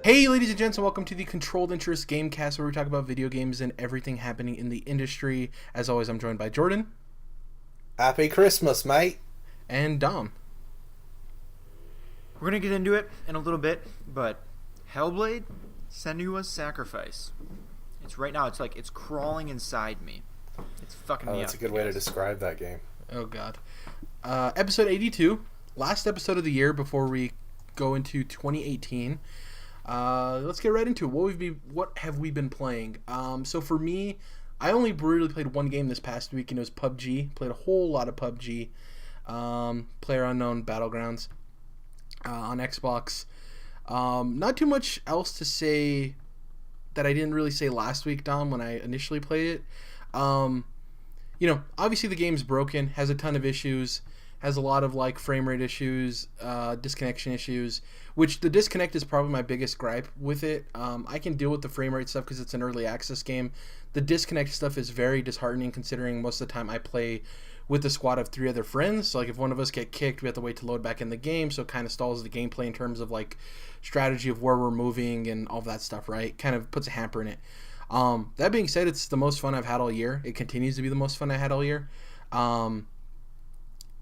Hey, ladies and gents, and welcome to the Controlled Interest Gamecast, where we talk about video games and everything happening in the industry. As always, I'm joined by Jordan. Happy Christmas, mate. And Dom. We're going to get into it in a little bit, but Hellblade, Senua's Sacrifice. It's right now, it's crawling inside me. It's fucking me up. That's a good way to describe that game. Oh, God. Episode 82, last episode of the year before we go into 2018. Let's get right into it. What have we been playing? So for me, I only really played one game this past week, and it was PUBG. Played a whole lot of PUBG. PlayerUnknown Battlegrounds on Xbox. Not too much else to say that I didn't really say last week, Dom, when I initially played it. Obviously the game's broken, has a ton of issues, has a lot of frame rate issues, disconnection issues, which the disconnect is probably my biggest gripe with it. I can deal with the frame rate stuff because it's an early access game. The disconnect stuff is very disheartening considering most of the time I play with a squad of 3 other friends. So if one of us get kicked, we have to wait to load back in the game, so it kind of stalls the gameplay in terms of strategy of where we're moving and all that stuff, right? Kind of puts a hamper in it. That being said, it's the most fun I've had all year. It continues to be the most fun I had all year.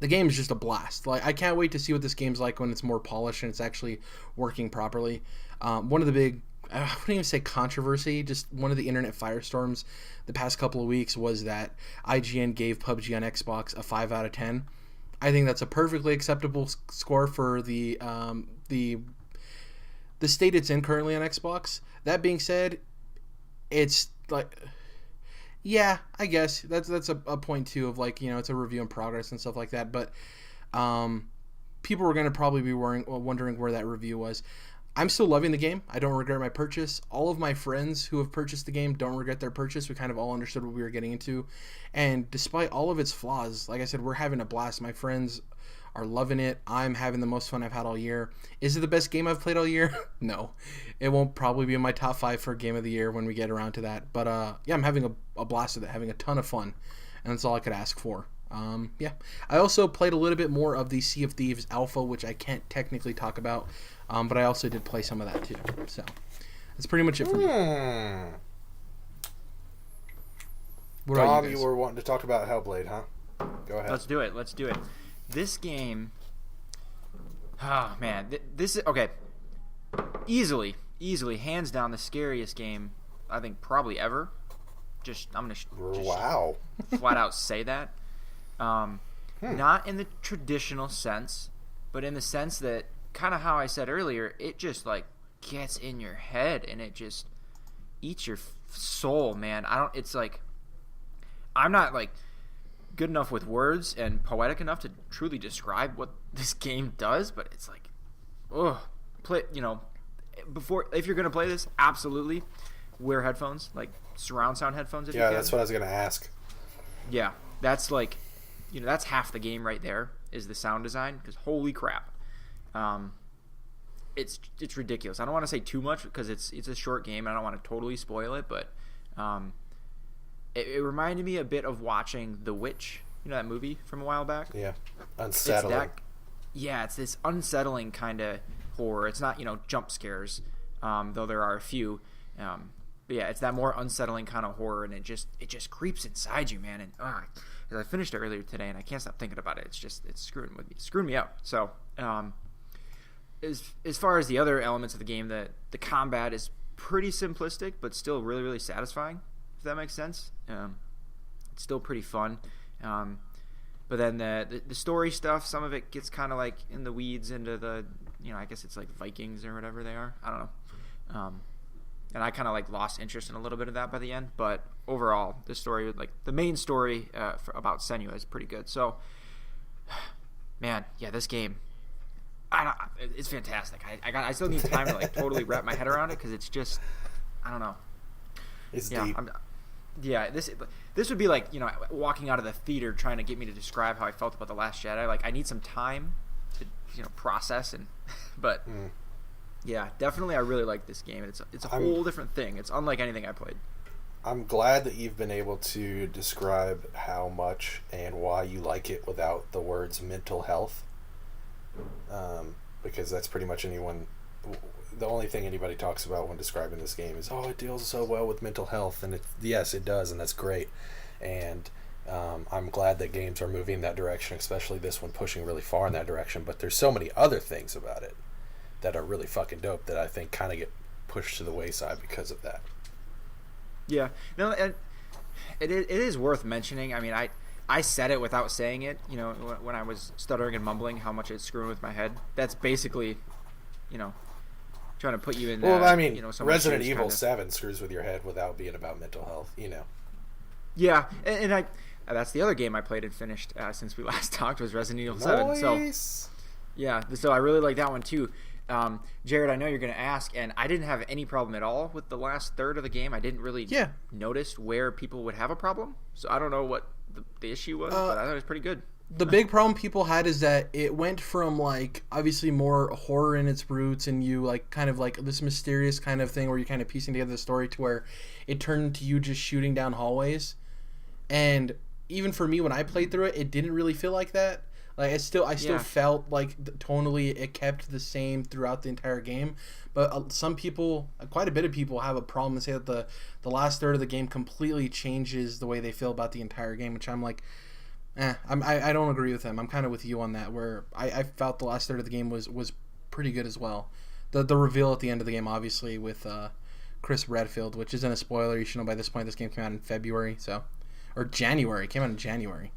The game is just a blast. I can't wait to see what this game's like when it's more polished and it's actually working properly. One of the big, I wouldn't even say controversy, just one of the internet firestorms the past couple of weeks was that IGN gave PUBG on Xbox a 5 out of 10. I think that's a perfectly acceptable score for the state it's in currently on Xbox. That being said, it's yeah, I guess that's a point too of it's a review in progress and stuff like that. But people were going to probably be wondering where that review was. I'm still loving the game. I don't regret my purchase. All of my friends who have purchased the game don't regret their purchase. We kind of all understood what we were getting into. And despite all of its flaws, like I said, we're having a blast. My friends are loving it. I'm having the most fun I've had all year. Is it the best game I've played all year? No. It won't probably be in my top 5 for Game of the Year when we get around to that. But yeah, I'm having a blast with it, having a ton of fun. And that's all I could ask for. Yeah. I also played a little bit more of the Sea of Thieves Alpha, which I can't technically talk about. But I also did play some of that too. So that's pretty much it for me. Tom, you were wanting to talk about Hellblade, huh? Go ahead. Let's do it. This game, oh man, this is okay. Easily, hands down, the scariest game I think probably ever. I'm gonna flat out say that. Not in the traditional sense, but in the sense that kind of how I said earlier, it just gets in your head and it just eats your soul, man. I'm not good enough with words and poetic enough to truly describe what this game does, but it's if you're gonna play this, absolutely wear headphones, surround sound headphones if you can. Yeah, that's what I was gonna ask. Yeah, that's that's half the game right there is the sound design, because holy crap. It's ridiculous. I don't want to say too much because it's a short game and I don't want to totally spoil it, but it reminded me a bit of watching The Witch, that movie from a while back. Yeah, unsettling. It's this unsettling kind of horror. It's not jump scares, though there are a few. But yeah, it's that more unsettling kind of horror, and it just creeps inside you, man. And I finished it earlier today, and I can't stop thinking about it. It's screwing me up. So. As far as the other elements of the game, the combat is pretty simplistic, but still really, really satisfying, if that makes sense. It's still pretty fun. But then the story stuff, some of it gets kind of in the weeds into the, I guess it's Vikings or whatever they are. I don't know. And I kind of lost interest in a little bit of that by the end. But overall, the story, the main story about Senua is pretty good. So, man, yeah, this game. It's fantastic. I still need time to totally wrap my head around it because it's just, I don't know. It's deep. This would be walking out of the theater trying to get me to describe how I felt about The Last Jedi. I need some time to process but yeah, definitely I really like this game. It's a whole different thing. It's unlike anything I played. I'm glad that you've been able to describe how much and why you like it without the words mental health. Because that's pretty much anyone the only thing anybody talks about when describing this game is, oh, it deals so well with mental health, and yes, it does, and that's great. And I'm glad that games are moving in that direction, especially this one pushing really far in that direction. But there's so many other things about it that are really fucking dope that I think kind of get pushed to the wayside because of that. Yeah, no, and it is worth mentioning. I mean, I said it without saying it. You know, when I was stuttering and mumbling how much it's screwing with my head. That's basically, you know, trying to put you in. Well, I mean, you know, Resident Evil 7 screws with your head without being about mental health. You know. Yeah, and that's the other game I played and finished since we last talked was Resident Evil 7. Nice. So yeah, so I really like that one too. Jared, I know you're going to ask, and I didn't have any problem at all with the last third of the game. I didn't really notice where people would have a problem, so I don't know what the issue was, but I thought it was pretty good. The big problem people had is that it went from, like, obviously more horror in its roots, and you, like, kind of like this mysterious kind of thing where you're kind of piecing together the story, to where it turned into you just shooting down hallways. And even for me, when I played through it, it didn't really feel like that. Like, I still felt like tonally it kept the same throughout the entire game. But some people, quite a bit of people, have a problem and say that the last third of the game completely changes the way they feel about the entire game, which I'm like, I don't agree with them. I'm kind of with you on that, where I felt the last third of the game was pretty good as well. The reveal at the end of the game, obviously, with Chris Redfield, which isn't a spoiler. You should know by this point this game came out in February, or January. It came out in January.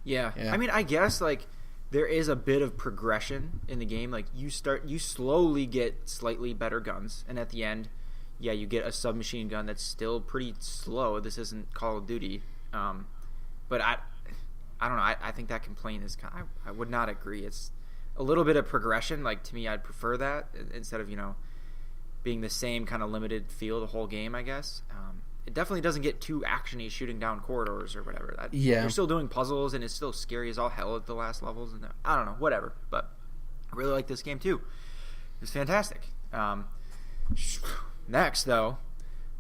Yeah. I mean, I guess, like, there is a bit of progression in the game. Like, you slowly get slightly better guns, and at the end, you get a submachine gun that's still pretty slow. This isn't Call of Duty. But I don't know. I think that complaint is I would not agree. It's a little bit of progression. Like, to me, I'd prefer that instead of, you know, being the same kind of limited feel the whole game, I guess. It definitely doesn't get too actiony shooting down corridors or whatever. You're still doing puzzles, and it's still scary as all hell at the last levels. And I don't know, whatever. But I really like this game too. It's fantastic. Next, though,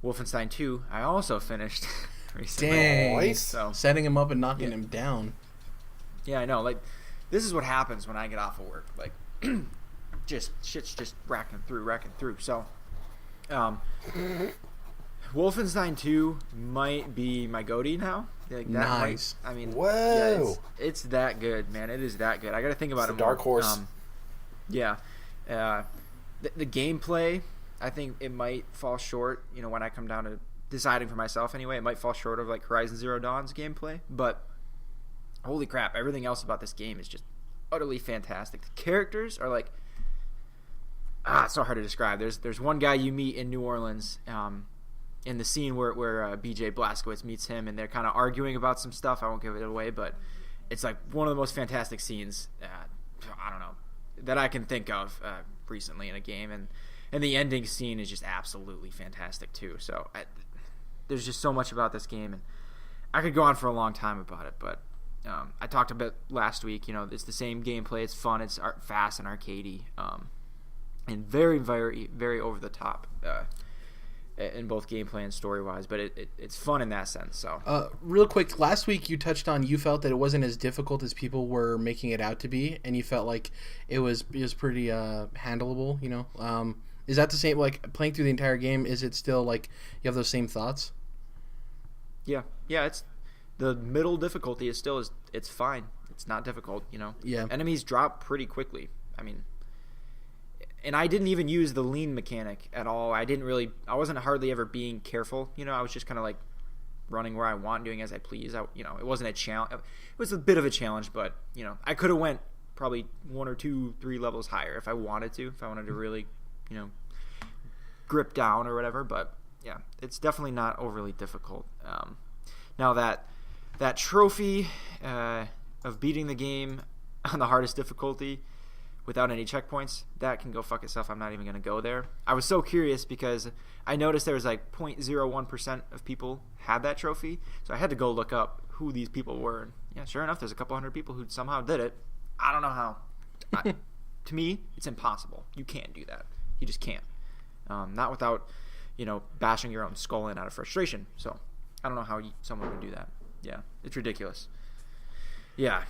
Wolfenstein 2. I also finished recently. Dang. So, setting him up and knocking him down. Yeah, I know. Like, this is what happens when I get off of work. Like, shit's just racking through. So, Wolfenstein 2 might be my goatee now. Like, that nice. I mean, whoa, it's that good, man. It is that good. I got to think about it. Dark horse. The gameplay, I think it might fall short. You know, when I come down to deciding for myself, anyway, it might fall short of like Horizon Zero Dawn's gameplay. But holy crap, everything else about this game is just utterly fantastic. The characters are like, it's so hard to describe. There's one guy you meet in New Orleans. In the scene where BJ Blazkowicz meets him, and they're kind of arguing about some stuff. I won't give it away, but it's like one of the most fantastic scenes, I don't know, that I can think of recently in a game. And the ending scene is just absolutely fantastic too. So there's just so much about this game, and I could go on for a long time about it. But I talked about last week, you know, it's the same gameplay. It's fun. It's fast and arcadey, and very, very, very over the top. In both gameplay and story-wise, but it's fun in that sense. So, real quick, last week you touched on, you felt that it wasn't as difficult as people were making it out to be, and you felt like it was pretty handleable. You know, is that the same? Like, playing through the entire game, is it still like you have those same thoughts? Yeah. It's the middle difficulty is still it's fine. It's not difficult. You know. Yeah. Enemies drop pretty quickly. I mean. And I didn't even use the lean mechanic at all. I wasn't hardly ever being careful. You know, I was just kind of like running where I want, doing as I please. It wasn't a challenge. It was a bit of a challenge, but, you know, I could have went probably 1 or 2, 3 levels higher if I wanted to really, you know, grip down or whatever. But yeah, it's definitely not overly difficult. Now that trophy of beating the game on the hardest difficulty without any checkpoints, that can go fuck itself. I'm not even going to go there. I was so curious because I noticed there was like 0.01% of people had that trophy, so I had to go look up who these people were. And yeah, sure enough, there's a couple hundred people who somehow did it. I don't know how. To me, it's impossible. You can't do that. You just can't. Not without, you know, bashing your own skull in out of frustration. So I don't know how someone would do that. Yeah, it's ridiculous. Yeah.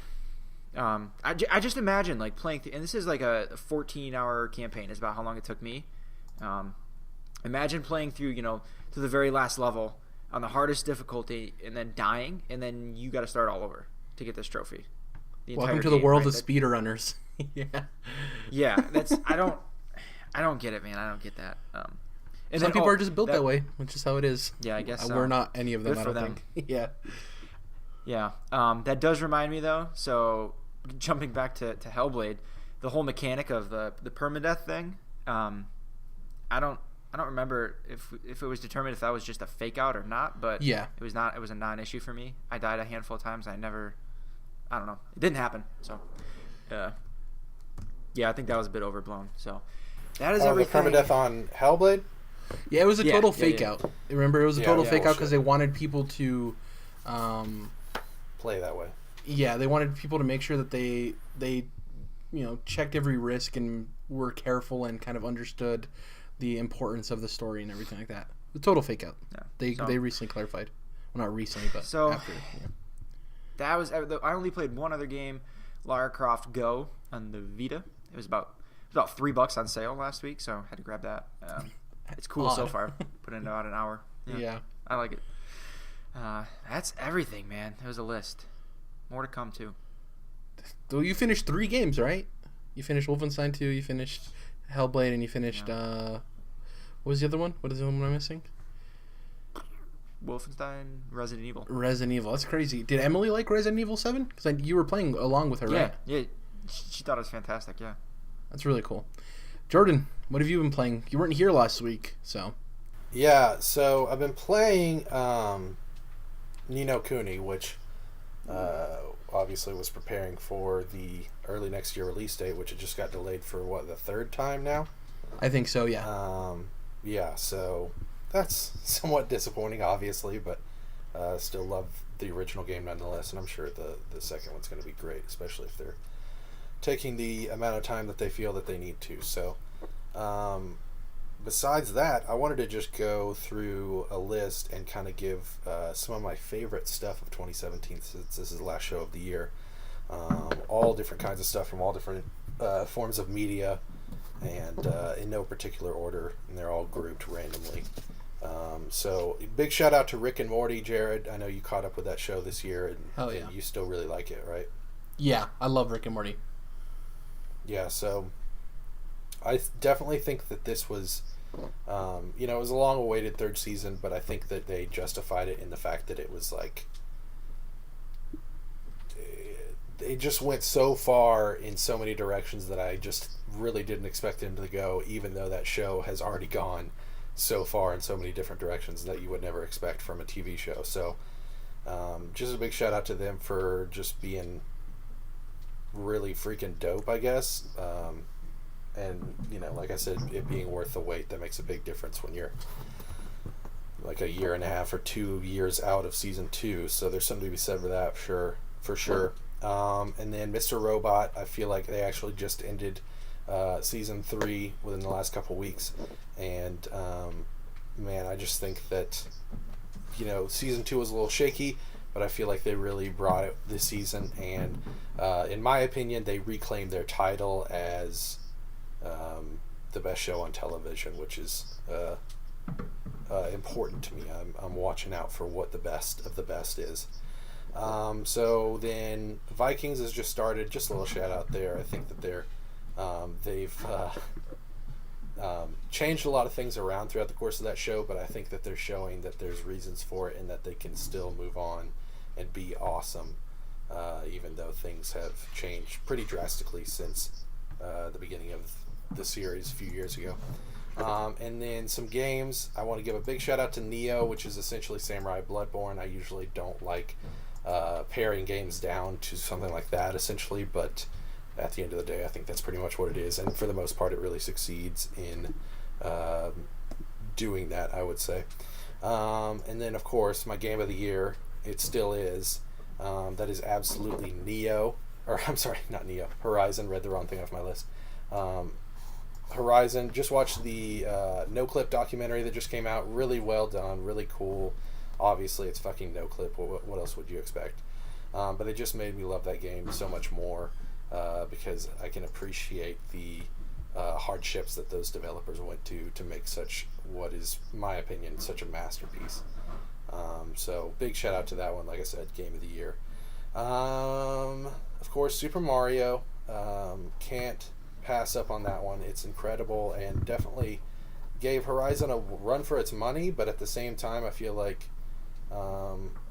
I just imagine like playing, and this is like a 14-hour campaign. Is about how long it took me. Imagine playing through, to the very last level on the hardest difficulty, and then dying, and then you got to start all over to get this trophy. Welcome to the world of speedrunners. Yeah. Yeah, I don't get it, man. I don't get that. And some people are just built that way, which is how it is. Yeah, I guess so. We're not any of them. Good I for don't them. think. Yeah. Yeah. That does remind me though. So jumping back to Hellblade, the whole mechanic of the permadeath thing. I don't remember if it was determined if that was just a fake out or not, but yeah, it was not. It was a non-issue for me. I died a handful of times. I don't know. It didn't happen. So, yeah, I think that was a bit overblown. So that is everything. The permadeath on Hellblade. Yeah, it was a total fake out. Remember, it was a total fake out because shit. they wanted people to play that way. Yeah, they wanted people to make sure that they checked every risk and were careful and kind of understood the importance of the story and everything like that. The total fake out. Yeah. They recently clarified. Well, not recently, but after. Yeah. That was. I only played one other game, Lara Croft Go on the Vita. It was about $3 on sale last week, so I had to grab that. It's cool so far. Put in about an hour. Yeah. I like it. That's everything, man. It was a list. More to come too. So you finished 3 games, right? You finished Wolfenstein 2. You finished Hellblade, and you finished. What was the other one? What is the one I'm missing? Wolfenstein, Resident Evil. Resident Evil. That's crazy. Did Emily like Resident Evil 7? Because you were playing along with her, right? Yeah. She thought it was fantastic. Yeah. That's really cool. Jordan, what have you been playing? You weren't here last week, so. Yeah, so I've been playing Ni no Kuni, which obviously was preparing for the early next year release date, which it just got delayed for, the 3rd time now? I think so, yeah. Yeah, so that's somewhat disappointing, obviously, but still love the original game nonetheless, and I'm sure the second one's going to be great, especially if they're taking the amount of time that they feel that they need to. So besides that, I wanted to just go through a list and kind of give some of my favorite stuff of 2017, since this is the last show of the year. All different kinds of stuff from all different forms of media, and in no particular order, and they're all grouped randomly. So big shout out to Rick and Morty, Jared. I know you caught up with that show this year, and you still really like it, right? Yeah, I love Rick and Morty. Yeah, so I definitely think that this was, it was a long-awaited 3rd season, but I think that they justified it in the fact that it was like, it just went so far in so many directions that I just really didn't expect them to go, even though that show has already gone so far in so many different directions that you would never expect from a TV show. So just a big shout out to them for just being really freaking dope, I guess. And like I said, it being worth the wait, that makes a big difference when you're like a year and a half or 2 years out of season 2. So there's something to be said for that, for sure. And then Mr. Robot, I feel like they actually just ended season 3 within the last couple weeks, and man, I just think that season 2 was a little shaky, but I feel like they really brought it this season, and in my opinion, they reclaimed their title as the best show on television, which is important to me. I'm watching out for what the best of the best is. So then Vikings has just started. Just a little shout out there. I think that they've changed a lot of things around throughout the course of that show, but I think that they're showing that there's reasons for it and that they can still move on and be awesome, even though things have changed pretty drastically since the beginning of the series a few years ago. And then some games. I want to give a big shout out to Neo, which is essentially Samurai Bloodborne. I usually don't like paring games down to something like that, essentially, but at the end of the day, I think that's pretty much what it is, and for the most part, it really succeeds in doing that, I would say. And then, of course, my game of the year, it still is. That is absolutely Horizon. Read the wrong thing off my list. Horizon. Just watched the No Clip documentary that just came out. Really well done. Really cool. Obviously, it's fucking No Clip. What else would you expect? But it just made me love that game so much more because I can appreciate the hardships that those developers went to make such what is, in my opinion, such a masterpiece. So big shout out to that one. Like I said, game of the year. Of course, Super Mario. Can't pass up on that one. It's incredible and definitely gave Horizon a run for its money. But at the same time, I feel like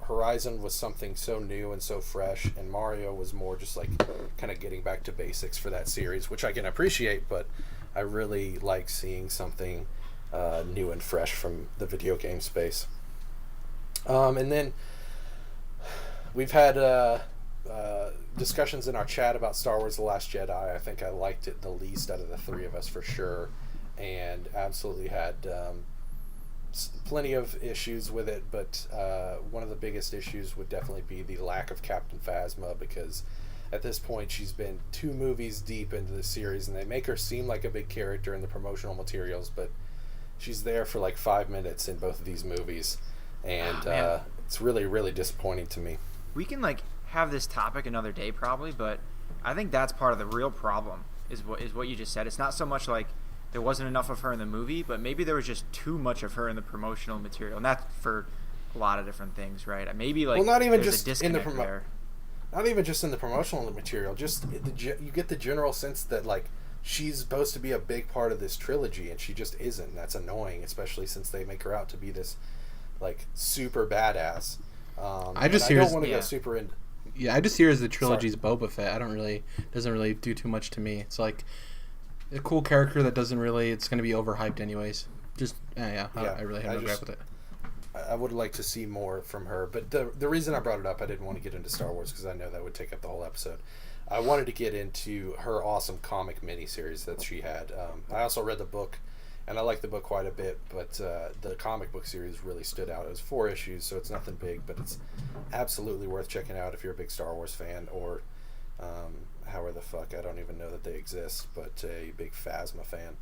Horizon was something so new and so fresh, and Mario was more just like kind of getting back to basics for that series, which I can appreciate. But I really like seeing something new and fresh from the video game space. And then we've had discussions in our chat about Star Wars The Last Jedi. I think I liked it the least out of the three of us for sure, and absolutely had plenty of issues with it, but one of the biggest issues would definitely be the lack of Captain Phasma, because at this point she's been 2 movies deep into the series, and they make her seem like a big character in the promotional materials, but she's there for like 5 minutes in both of these movies, and it's really, really disappointing to me. We can like have this topic another day probably, but I think that's part of the real problem is what you just said. It's not so much like there wasn't enough of her in the movie, but maybe there was just too much of her in the promotional material, and that's for a lot of different things, right? Maybe like not even there's just a in the disconnect there. not even just in the promotional material. Just you get the general sense that like she's supposed to be a big part of this trilogy, and she just isn't. And that's annoying, especially since they make her out to be this like super badass. I just hear don't want to go super in. Yeah, I just hear as the trilogy's Boba Fett. Doesn't really do too much to me. It's like a cool character that doesn't really. It's going to be overhyped anyways. Just I really have no gripe with it. I would like to see more from her, but the reason I brought it up, I didn't want to get into Star Wars because I know that would take up the whole episode. I wanted to get into her awesome comic miniseries that she had. I also read the book, and I like the book quite a bit, but the comic book series really stood out. It was 4 issues, so it's nothing big, but it's absolutely worth checking out if you're a big Star Wars fan, or however the fuck, I don't even know that they exist, but a big Phasma fan.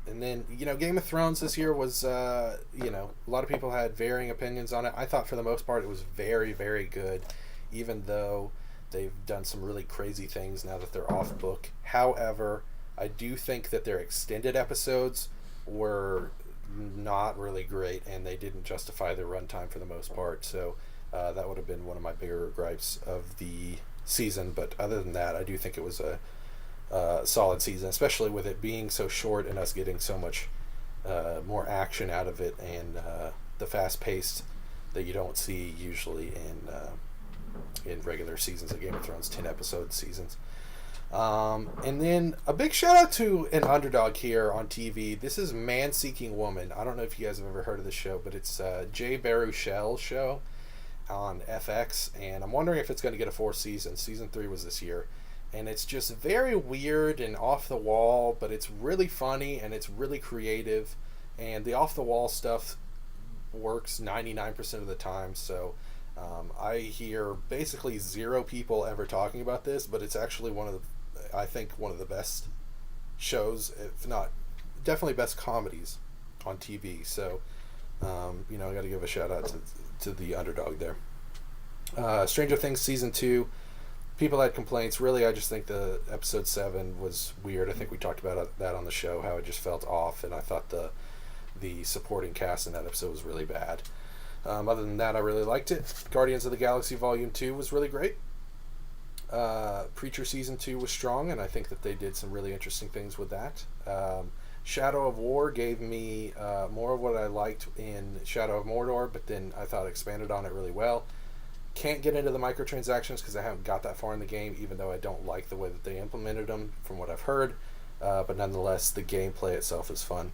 And then, Game of Thrones this year was, a lot of people had varying opinions on it. I thought for the most part it was very, very good, even though they've done some really crazy things now that they're off book. However, I do think that their extended episodes were not really great, and they didn't justify their runtime for the most part. So that would have been one of my bigger gripes of the season. But other than that, I do think it was a solid season, especially with it being so short and us getting so much more action out of it, and the fast paced that you don't see usually in regular seasons of Game of Thrones, 10 episode seasons. And then a big shout out to an underdog here on TV. This is Man Seeking Woman. I don't know if you guys have ever heard of this show, but it's Jay Baruchel's show on FX, and I'm wondering if it's going to get a 4th season. Season 3 was this year, and it's just very weird and off the wall, but it's really funny and it's really creative, and the off the wall stuff works 99% of the time. So I hear basically 0 people ever talking about this, but it's actually one of the best shows, if not definitely best comedies on TV. So I got to give a shout out to the underdog there. Stranger Things season 2, people had complaints. Really, I just think the episode 7 was weird. I think we talked about that on the show, how it just felt off, and I thought the supporting cast in that episode was really bad. Other than that, I really liked it. Guardians of the Galaxy Volume 2 was really great. Preacher Season 2 was strong, and I think that they did some really interesting things with that. Shadow of War gave me more of what I liked in Shadow of Mordor, but then I thought it expanded on it really well. Can't get into the microtransactions because I haven't got that far in the game, even though I don't like the way that they implemented them from what I've heard. But nonetheless, the gameplay itself is fun.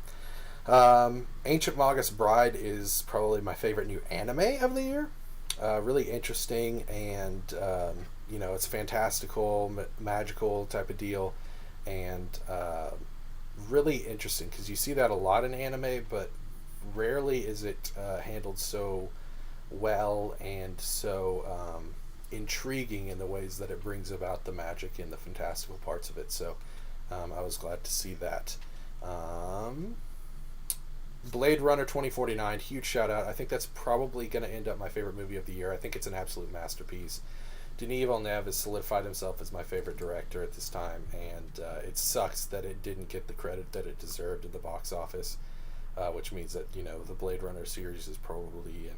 Ancient Magus Bride is probably my favorite new anime of the year. Really interesting, and it's fantastical, magical type of deal, and really interesting because you see that a lot in anime, but rarely is it handled so well and so intriguing in the ways that it brings about the magic and the fantastical parts of it. So I was glad to see that. Blade Runner 2049, huge shout out. I think that's probably going to end up my favorite movie of the year. I think it's an absolute masterpiece. Denis Villeneuve has solidified himself as my favorite director at this time, and it sucks that it didn't get the credit that it deserved at the box office, which means that the Blade Runner series is probably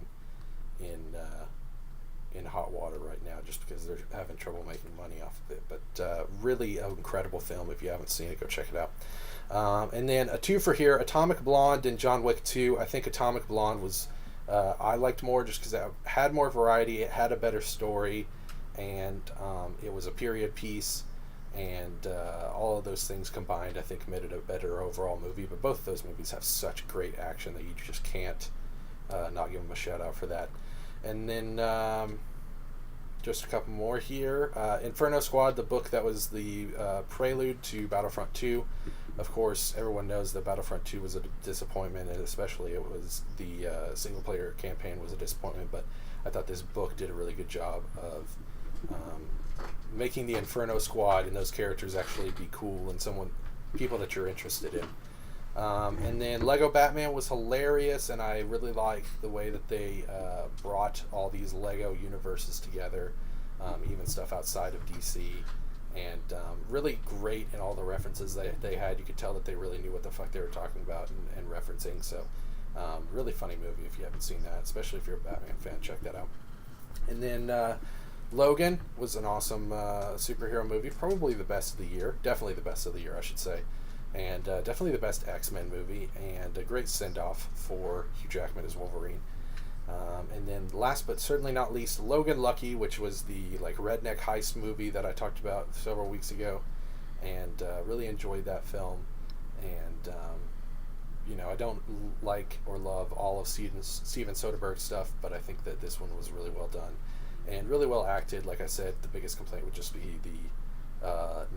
in hot water right now just because they're having trouble making money off of it. But really an incredible film. If you haven't seen it, go check it out. And then a two for here, Atomic Blonde and John Wick 2. I think Atomic Blonde was I liked more just because it had more variety, it had a better story, and it was a period piece, and all of those things combined I think made it a better overall movie. But both of those movies have such great action that you just can't not give them a shout out for that. And then just a couple more here. Inferno Squad, the book that was the prelude to Battlefront 2. Of course, everyone knows that Battlefront 2 was a disappointment, and especially it was the single-player campaign was a disappointment, but I thought this book did a really good job of making the Inferno Squad and those characters actually be cool and people that you're interested in. And then Lego Batman was hilarious, and I really liked the way that they brought all these Lego universes together, even stuff outside of DC, and really great in all the references they had. You could tell that they really knew what the fuck they were talking about and referencing, so really funny movie if you haven't seen that, especially if you're a Batman fan, check that out. And then Logan was an awesome superhero movie, probably the best of the year, definitely the best of the year I should say. And definitely the best X-Men movie, and a great send-off for Hugh Jackman as Wolverine. And then last but certainly not least, Logan Lucky, which was the redneck heist movie that I talked about several weeks ago, and really enjoyed that film. And I don't like or love all of Steven Soderbergh's stuff, but I think that this one was really well done and really well acted. Like I said, the biggest complaint would just be the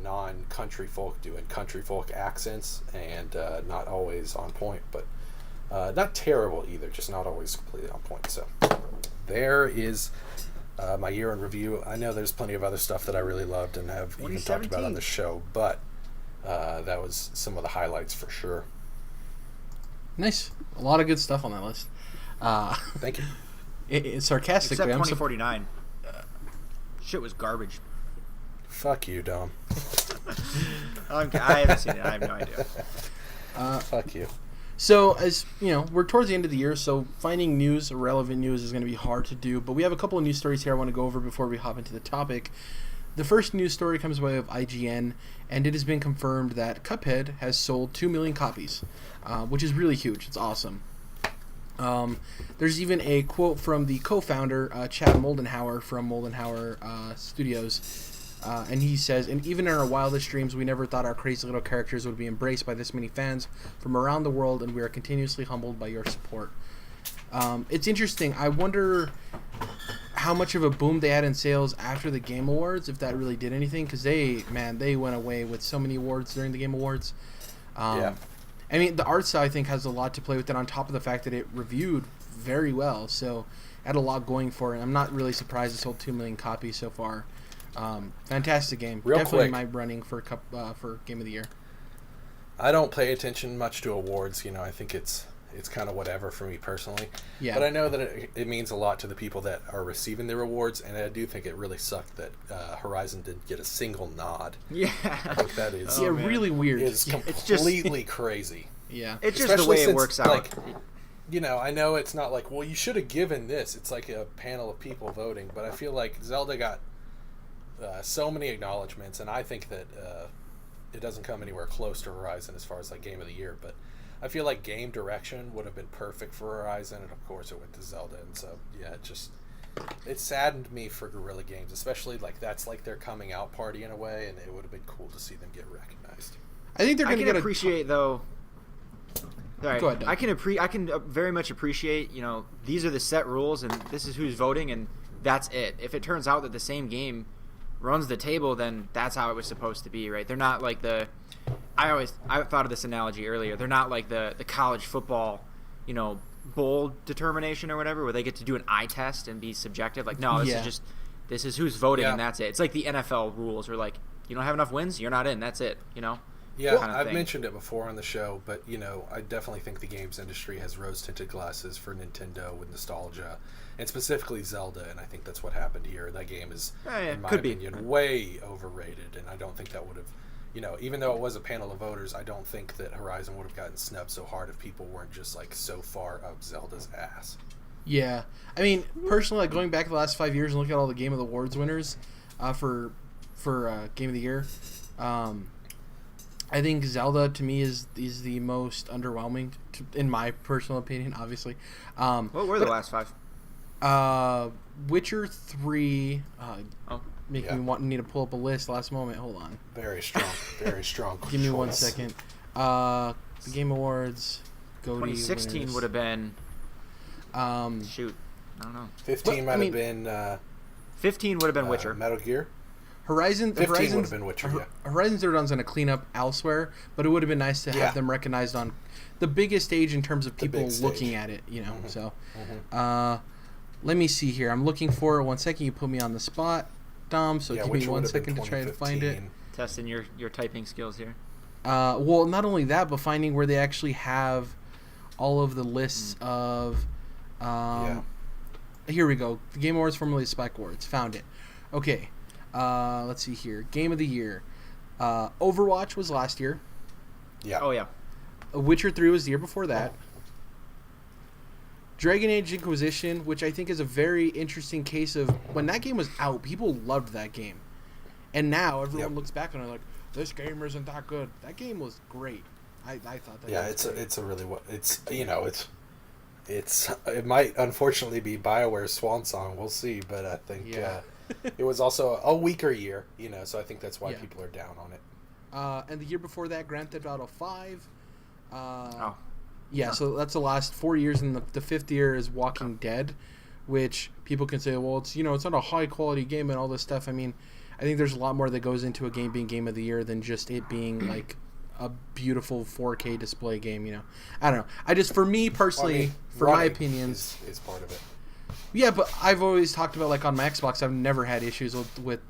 non-country folk doing country folk accents, and not always on point, but not terrible either, just not always completely on point. So there is my year in review. I know there's plenty of other stuff that I really loved and have even talked about on the show, but that was some of the highlights for sure. Nice. A lot of good stuff on that list. Thank you. It's sarcastic. Except 2049. Shit was garbage. Fuck you, Dom. I haven't seen it. I have no idea. Fuck you. So, as you know, we're towards the end of the year, so finding news, relevant news, is going to be hard to do. But we have a couple of news stories here I want to go over before we hop into the topic. The first news story comes by way of IGN, and it has been confirmed that Cuphead has sold 2 million copies, which is really huge. It's awesome. There's even a quote from the co-founder, Chad Moldenhauer from Moldenhauer Studios. And he says, and even in our wildest dreams, we never thought our crazy little characters would be embraced by this many fans from around the world, and we are continuously humbled by your support. It's interesting. I wonder how much of a boom they had in sales after the Game Awards, if that really did anything, because they went away with so many awards during the Game Awards. Yeah. I mean, the art style, I think, has a lot to play with it, on top of the fact that it reviewed very well, so it had a lot going for it. I'm not really surprised it sold 2 million copies so far. Fantastic game. Real Definitely quick, my running for Game of the Year. I don't pay attention much to awards. I think it's kind of whatever for me personally. Yeah. But I know that it means a lot to the people that are receiving the rewards, and I do think it really sucked that Horizon didn't get a single nod. Yeah. I think that is really weird. It's completely crazy. Yeah. It's just the way it works out. I know it's not like, well, you should have given this. It's like a panel of people voting, but I feel like Zelda got so many acknowledgments, and I think that it doesn't come anywhere close to Horizon as far as Game of the Year, but I feel like game direction would have been perfect for Horizon, and of course it went to Zelda, and so yeah, it saddened me for Guerrilla Games, especially that's their coming out party in a way, and it would have been cool to see them get recognized. I think they're going to get appreciate though. Sorry, Go ahead, Doug. I can very much appreciate, these are the set rules and this is who's voting and that's it. If it turns out that the same game runs the table, then that's how it was supposed to be, right? They're not like I thought of this analogy earlier. They're not like the college football, bowl determination or whatever, where they get to do an eye test and be subjective. No, this is who's voting and that's it. It's like the NFL rules, where you don't have enough wins, you're not in. That's it. Yeah, kind of I've thing. mentioned it before on the show, but I definitely think the games industry has rose-tinted glasses for Nintendo with nostalgia, and specifically Zelda, and I think that's what happened here. That game is, Yeah, in my could be. opinion, way overrated, and I don't think that would have, even though it was a panel of voters, I don't think that Horizon would have gotten snubbed so hard if people weren't just like so far up Zelda's ass. Yeah, I mean, personally, like going back the last 5 years and looking at all the Game of the Awards winners for Game of the Year, I think Zelda to me is the most underwhelming, in my personal opinion. Obviously, What were the last 5? Witcher 3. Oh, Making me need to pull up a list. Last moment. Hold on. Very strong, very strong. Give me choice. 1 second. The Game Awards. Goatee 2016 winners. would have been. Um, Shoot, I don't know. 15 But, I might mean, have been 15 would have been Witcher. Metal Gear. 15 would have been Witcher. Yeah. Horizon Zero Dawn's going to clean up elsewhere, but it would have been nice to Yeah. have them recognized on the biggest stage in terms of people big stage. looking at it. So, let me see here. I'm looking for it. 1 second. You put me on the spot, Dom. So Yeah, give me Witcher 1 would have been second to try to find it. 2015. Testing your typing skills here. Well, not only that, but finding where they actually have all of the lists of. Here we go. The Game Awards, formerly Spike Awards. Found it. Okay. Let's see here. Game of the Year. Overwatch was last year. Yeah. Oh yeah. Witcher 3 was the year before that. Dragon Age Inquisition, which I think is a very interesting case of when that game was out, people loved that game. And now everyone looks back on it like, this game isn't that good. That game was great. I thought that. Yeah, was great. it's a really it might unfortunately be BioWare's swan song. We'll see, but I think it was also a weaker year, so I think that's why people are down on it. And the year before that, Grand Theft Auto 5. Yeah, so that's the last 4 years, and the fifth year is Walking Dead, which people can say, well, it's it's not a high quality game and all this stuff. I mean, I think there's a lot more that goes into a game being Game of the Year than just it being like a beautiful 4K display game. I don't know. I just, for me personally, for my opinions, is part of it. Yeah, but I've always talked about, like, on my Xbox, I've never had issues with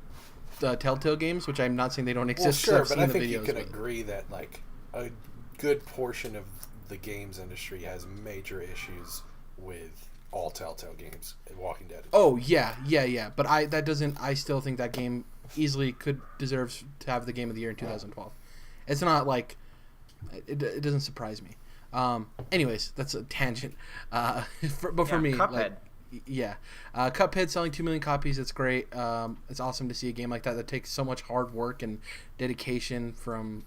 Telltale games, which I'm not saying they don't exist. Well, sure, I've but seen I the think videos, you can but... agree that like a good portion of the games industry has major issues with all Telltale games. And Walking Dead. Oh yeah. But I still think that game easily deserves to have the Game of the Year in 2012. It's not like it doesn't surprise me. Anyways, that's a tangent. But for me, Cuphead. Cuphead selling 2 million copies. It's great. It's awesome to see a game like that takes so much hard work and dedication from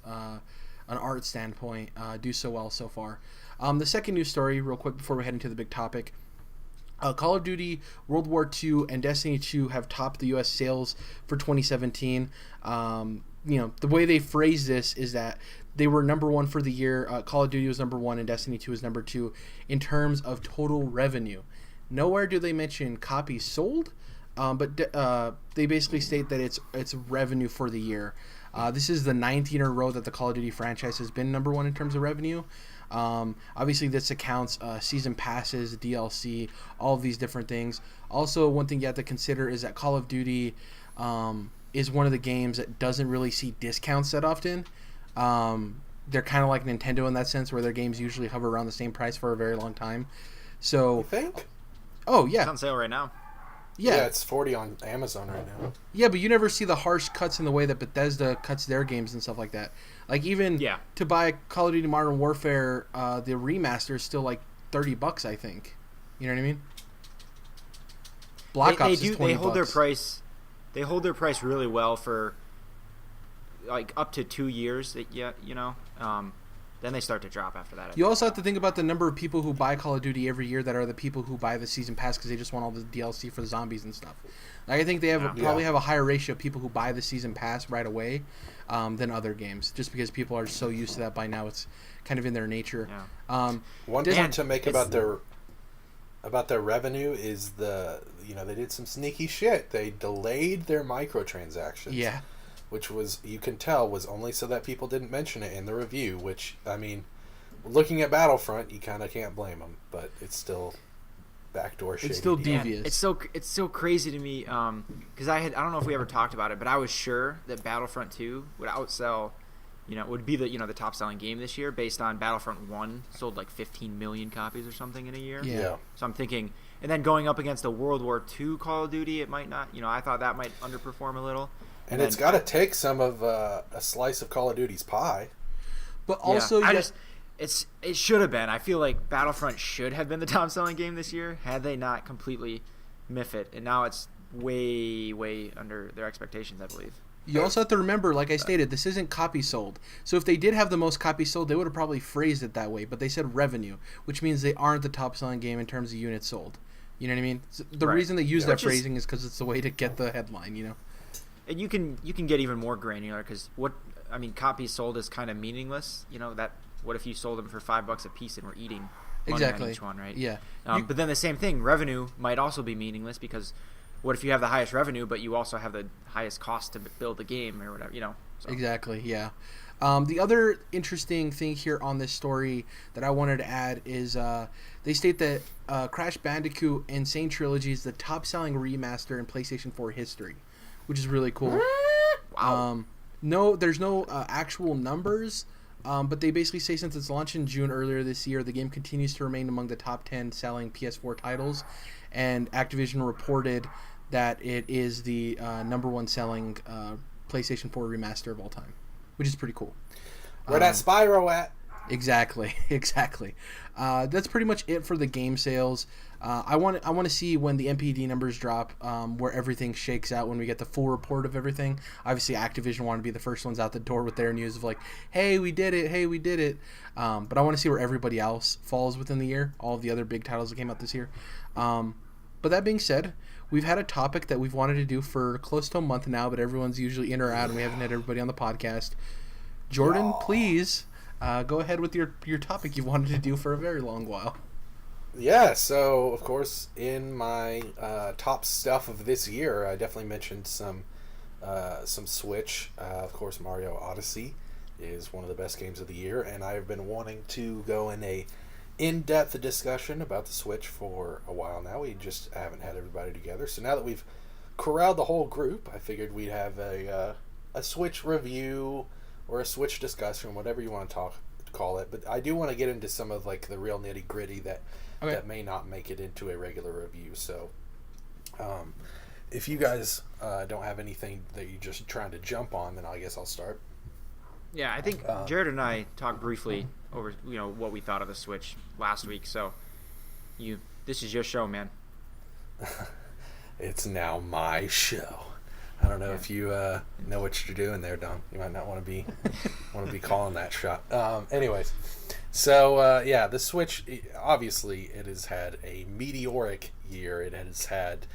an art standpoint do so well so far. The second news story, real quick before we head into the big topic. Call of Duty World War II and Destiny 2 have topped the U.S. sales for 2017. The way they phrase this is that they were number one for the year. Call of Duty was number one and Destiny 2 was number two in terms of total revenue. Nowhere do they mention copies sold, but they basically state that it's revenue for the year. This is the 9th year in a row that the Call of Duty franchise has been number one in terms of revenue. Obviously, this accounts season passes, DLC, all of these different things. Also, one thing you have to consider is that Call of Duty is one of the games that doesn't really see discounts that often. They're kind of like Nintendo in that sense, where their games usually hover around the same price for a very long time. So, You think? oh yeah, It's on sale right now. yeah, It's 40 on Amazon right now. yeah, but you never see the harsh cuts in the way that Bethesda cuts their games and stuff like that. Like even to buy Call of Duty Modern Warfare, the remaster is still like $30, I think. You know what I mean? Black Ops is $20. They hold their price. They hold their price really well for like up to 2 years. Then they start to drop after that. You also have to think about the number of people who buy Call of Duty every year that are the people who buy the season pass because they just want all the DLC for the zombies and stuff. Like, I think they probably have a higher ratio of people who buy the season pass right away than other games, just because people are so used to that by now. It's kind of in their nature. One point to make about their revenue is they did some sneaky shit. They delayed their microtransactions. Yeah. Which was, you can tell, was only so that people didn't mention it in the review, which, I mean, looking at Battlefront, you kind of can't blame them, but it's still backdoor shit. It's still devious. It's so crazy to me, because I don't know if we ever talked about it, but I was sure that Battlefront 2 would outsell would be the top selling game this year based on Battlefront 1 sold like 15 million copies or something in a year. Yeah. So I'm thinking, and then going up against a World War II Call of Duty, it might not. I thought that might underperform a little. And it's got to take some of a slice of Call of Duty's pie. But also, it should have been. I feel like Battlefront should have been the top selling game this year had they not completely miffed it, and now it's way, way under their expectations, I believe. You also have to remember, like I stated, this isn't copy sold. So if they did have the most copies sold, they would have probably phrased it that way. But they said revenue, which means they aren't the top selling game in terms of units sold. You know what I mean? So the reason they use that phrasing is because it's the way to get the headline. And you can get even more granular because copies sold is kind of meaningless. What if you sold them for $5 a piece and we're eating money on each one, right? Yeah. But then the same thing, revenue might also be meaningless because what if you have the highest revenue but you also have the highest cost to build the game or whatever, So. Exactly, yeah. The other interesting thing here on this story that I wanted to add is they state that Crash Bandicoot Insane Trilogy is the top-selling remaster in PlayStation 4 history, which is really cool. Wow. There's no actual numbers, but they basically say since its launch in June earlier this year, the game continues to remain among the top 10 selling PS4 titles, and Activision reported that it is the number one selling PlayStation 4 remaster of all time, which is pretty cool. Where that Spyro at? Exactly. That's pretty much it for the game sales. I want to see when the NPD numbers drop, where everything shakes out when we get the full report of everything. Obviously, Activision want to be the first ones out the door with their news of like, hey, we did it. But I want to see where everybody else falls within the year, all of the other big titles that came out this year. But that being said, we've had a topic that we've wanted to do for close to a month now, but everyone's usually in or out, and we haven't had everybody on the podcast. Jordan, please go ahead with your topic you wanted to do for a very long while. Yeah, so of course in my top stuff of this year, I definitely mentioned some Switch. Of course, Mario Odyssey is one of the best games of the year, and I've been wanting to go in a in-depth discussion about the Switch for a while now. We just haven't had everybody together, so now that we've corralled the whole group, I figured we'd have a Switch review or a Switch discussion, whatever you want to call it. But I do want to get into some of like the real nitty gritty that may not make it into a regular review. So, if you guys don't have anything that you're just trying to jump on, then I guess I'll start. Yeah, I think Jared and I talked briefly over what we thought of the Switch last week. So, this is your show, man. It's now my show. I don't know if you know what you're doing there, Don. You might not want to be calling that shot. Anyways, so the Switch, obviously, it has had a meteoric year. It has had,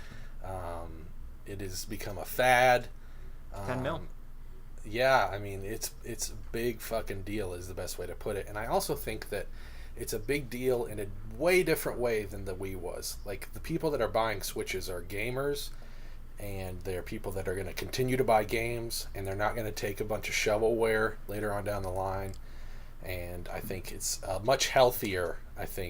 it has become a fad. 10 mil. Yeah, I mean it's a big fucking deal is the best way to put it, and I also think that it's a big deal in a way different way than the Wii was. Like the people that are buying Switches are gamers. And they're people that are going to continue to buy games, and they're not going to take a bunch of shovelware later on down the line. And I think it's a much healthier,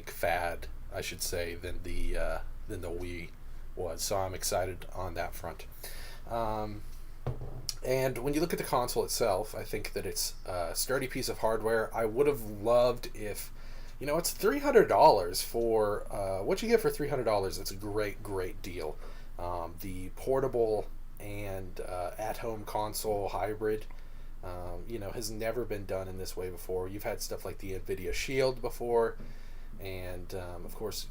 fad, I should say, than the Wii was. So I'm excited on that front. And when you look at the console itself, I think that it's a sturdy piece of hardware. I would have loved if, it's $300 for what you get for $300. It's a great deal. The portable and at-home console hybrid, has never been done in this way before. You've had stuff like the NVIDIA Shield before, and of course,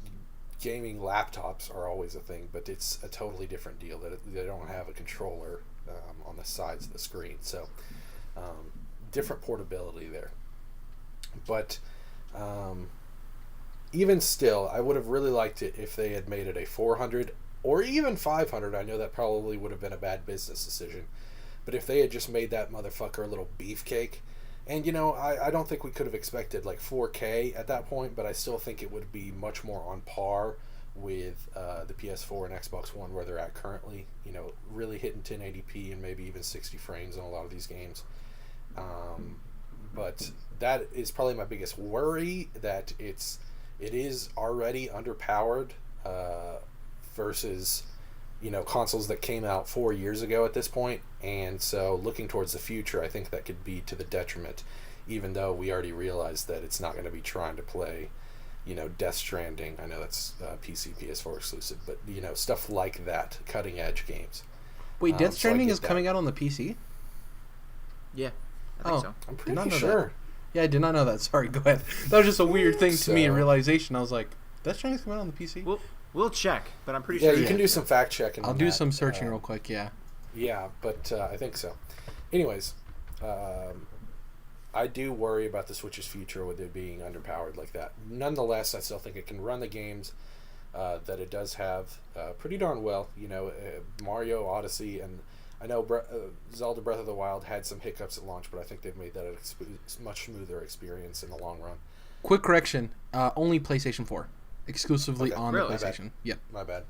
gaming laptops are always a thing, but it's a totally different deal. They don't have a controller on the sides of the screen, so different portability there. But even still, I would have really liked it if they had made it a 400 or even 500. I know that probably would have been a bad business decision. But if they had just made that motherfucker a little beefcake, and I don't think we could have expected like 4K at that point, but I still think it would be much more on par with the PS4 and Xbox One where they're at currently. Really hitting 1080p and maybe even 60 frames on a lot of these games. But that is probably my biggest worry, that it is already underpowered versus consoles that came out 4 years ago at this point, and so looking towards the future, I think that could be to the detriment, even though we already realized that it's not going to be trying to play, Death Stranding. I know that's PC PS4 exclusive, but stuff like that, cutting edge games. Wait, Death Stranding is coming out on the PC? Yeah, I think so. I'm pretty sure. Yeah, I did not know that. Sorry, go ahead. That was just a weird thing to me, a realization. I was like, Death Stranding's coming out on the PC? We'll check, but I'm pretty sure. Yeah, you can do some fact checking. I'll do some searching real quick, yeah. Yeah, but I think so. Anyways, I do worry about the Switch's future with it being underpowered like that. Nonetheless, I still think it can run the games that it does have pretty darn well. Mario Odyssey, and I know Zelda Breath of the Wild had some hiccups at launch, but I think they've made that a much smoother experience in the long run. Quick correction, only PlayStation 4. Exclusively on the PlayStation. Yep. My bad.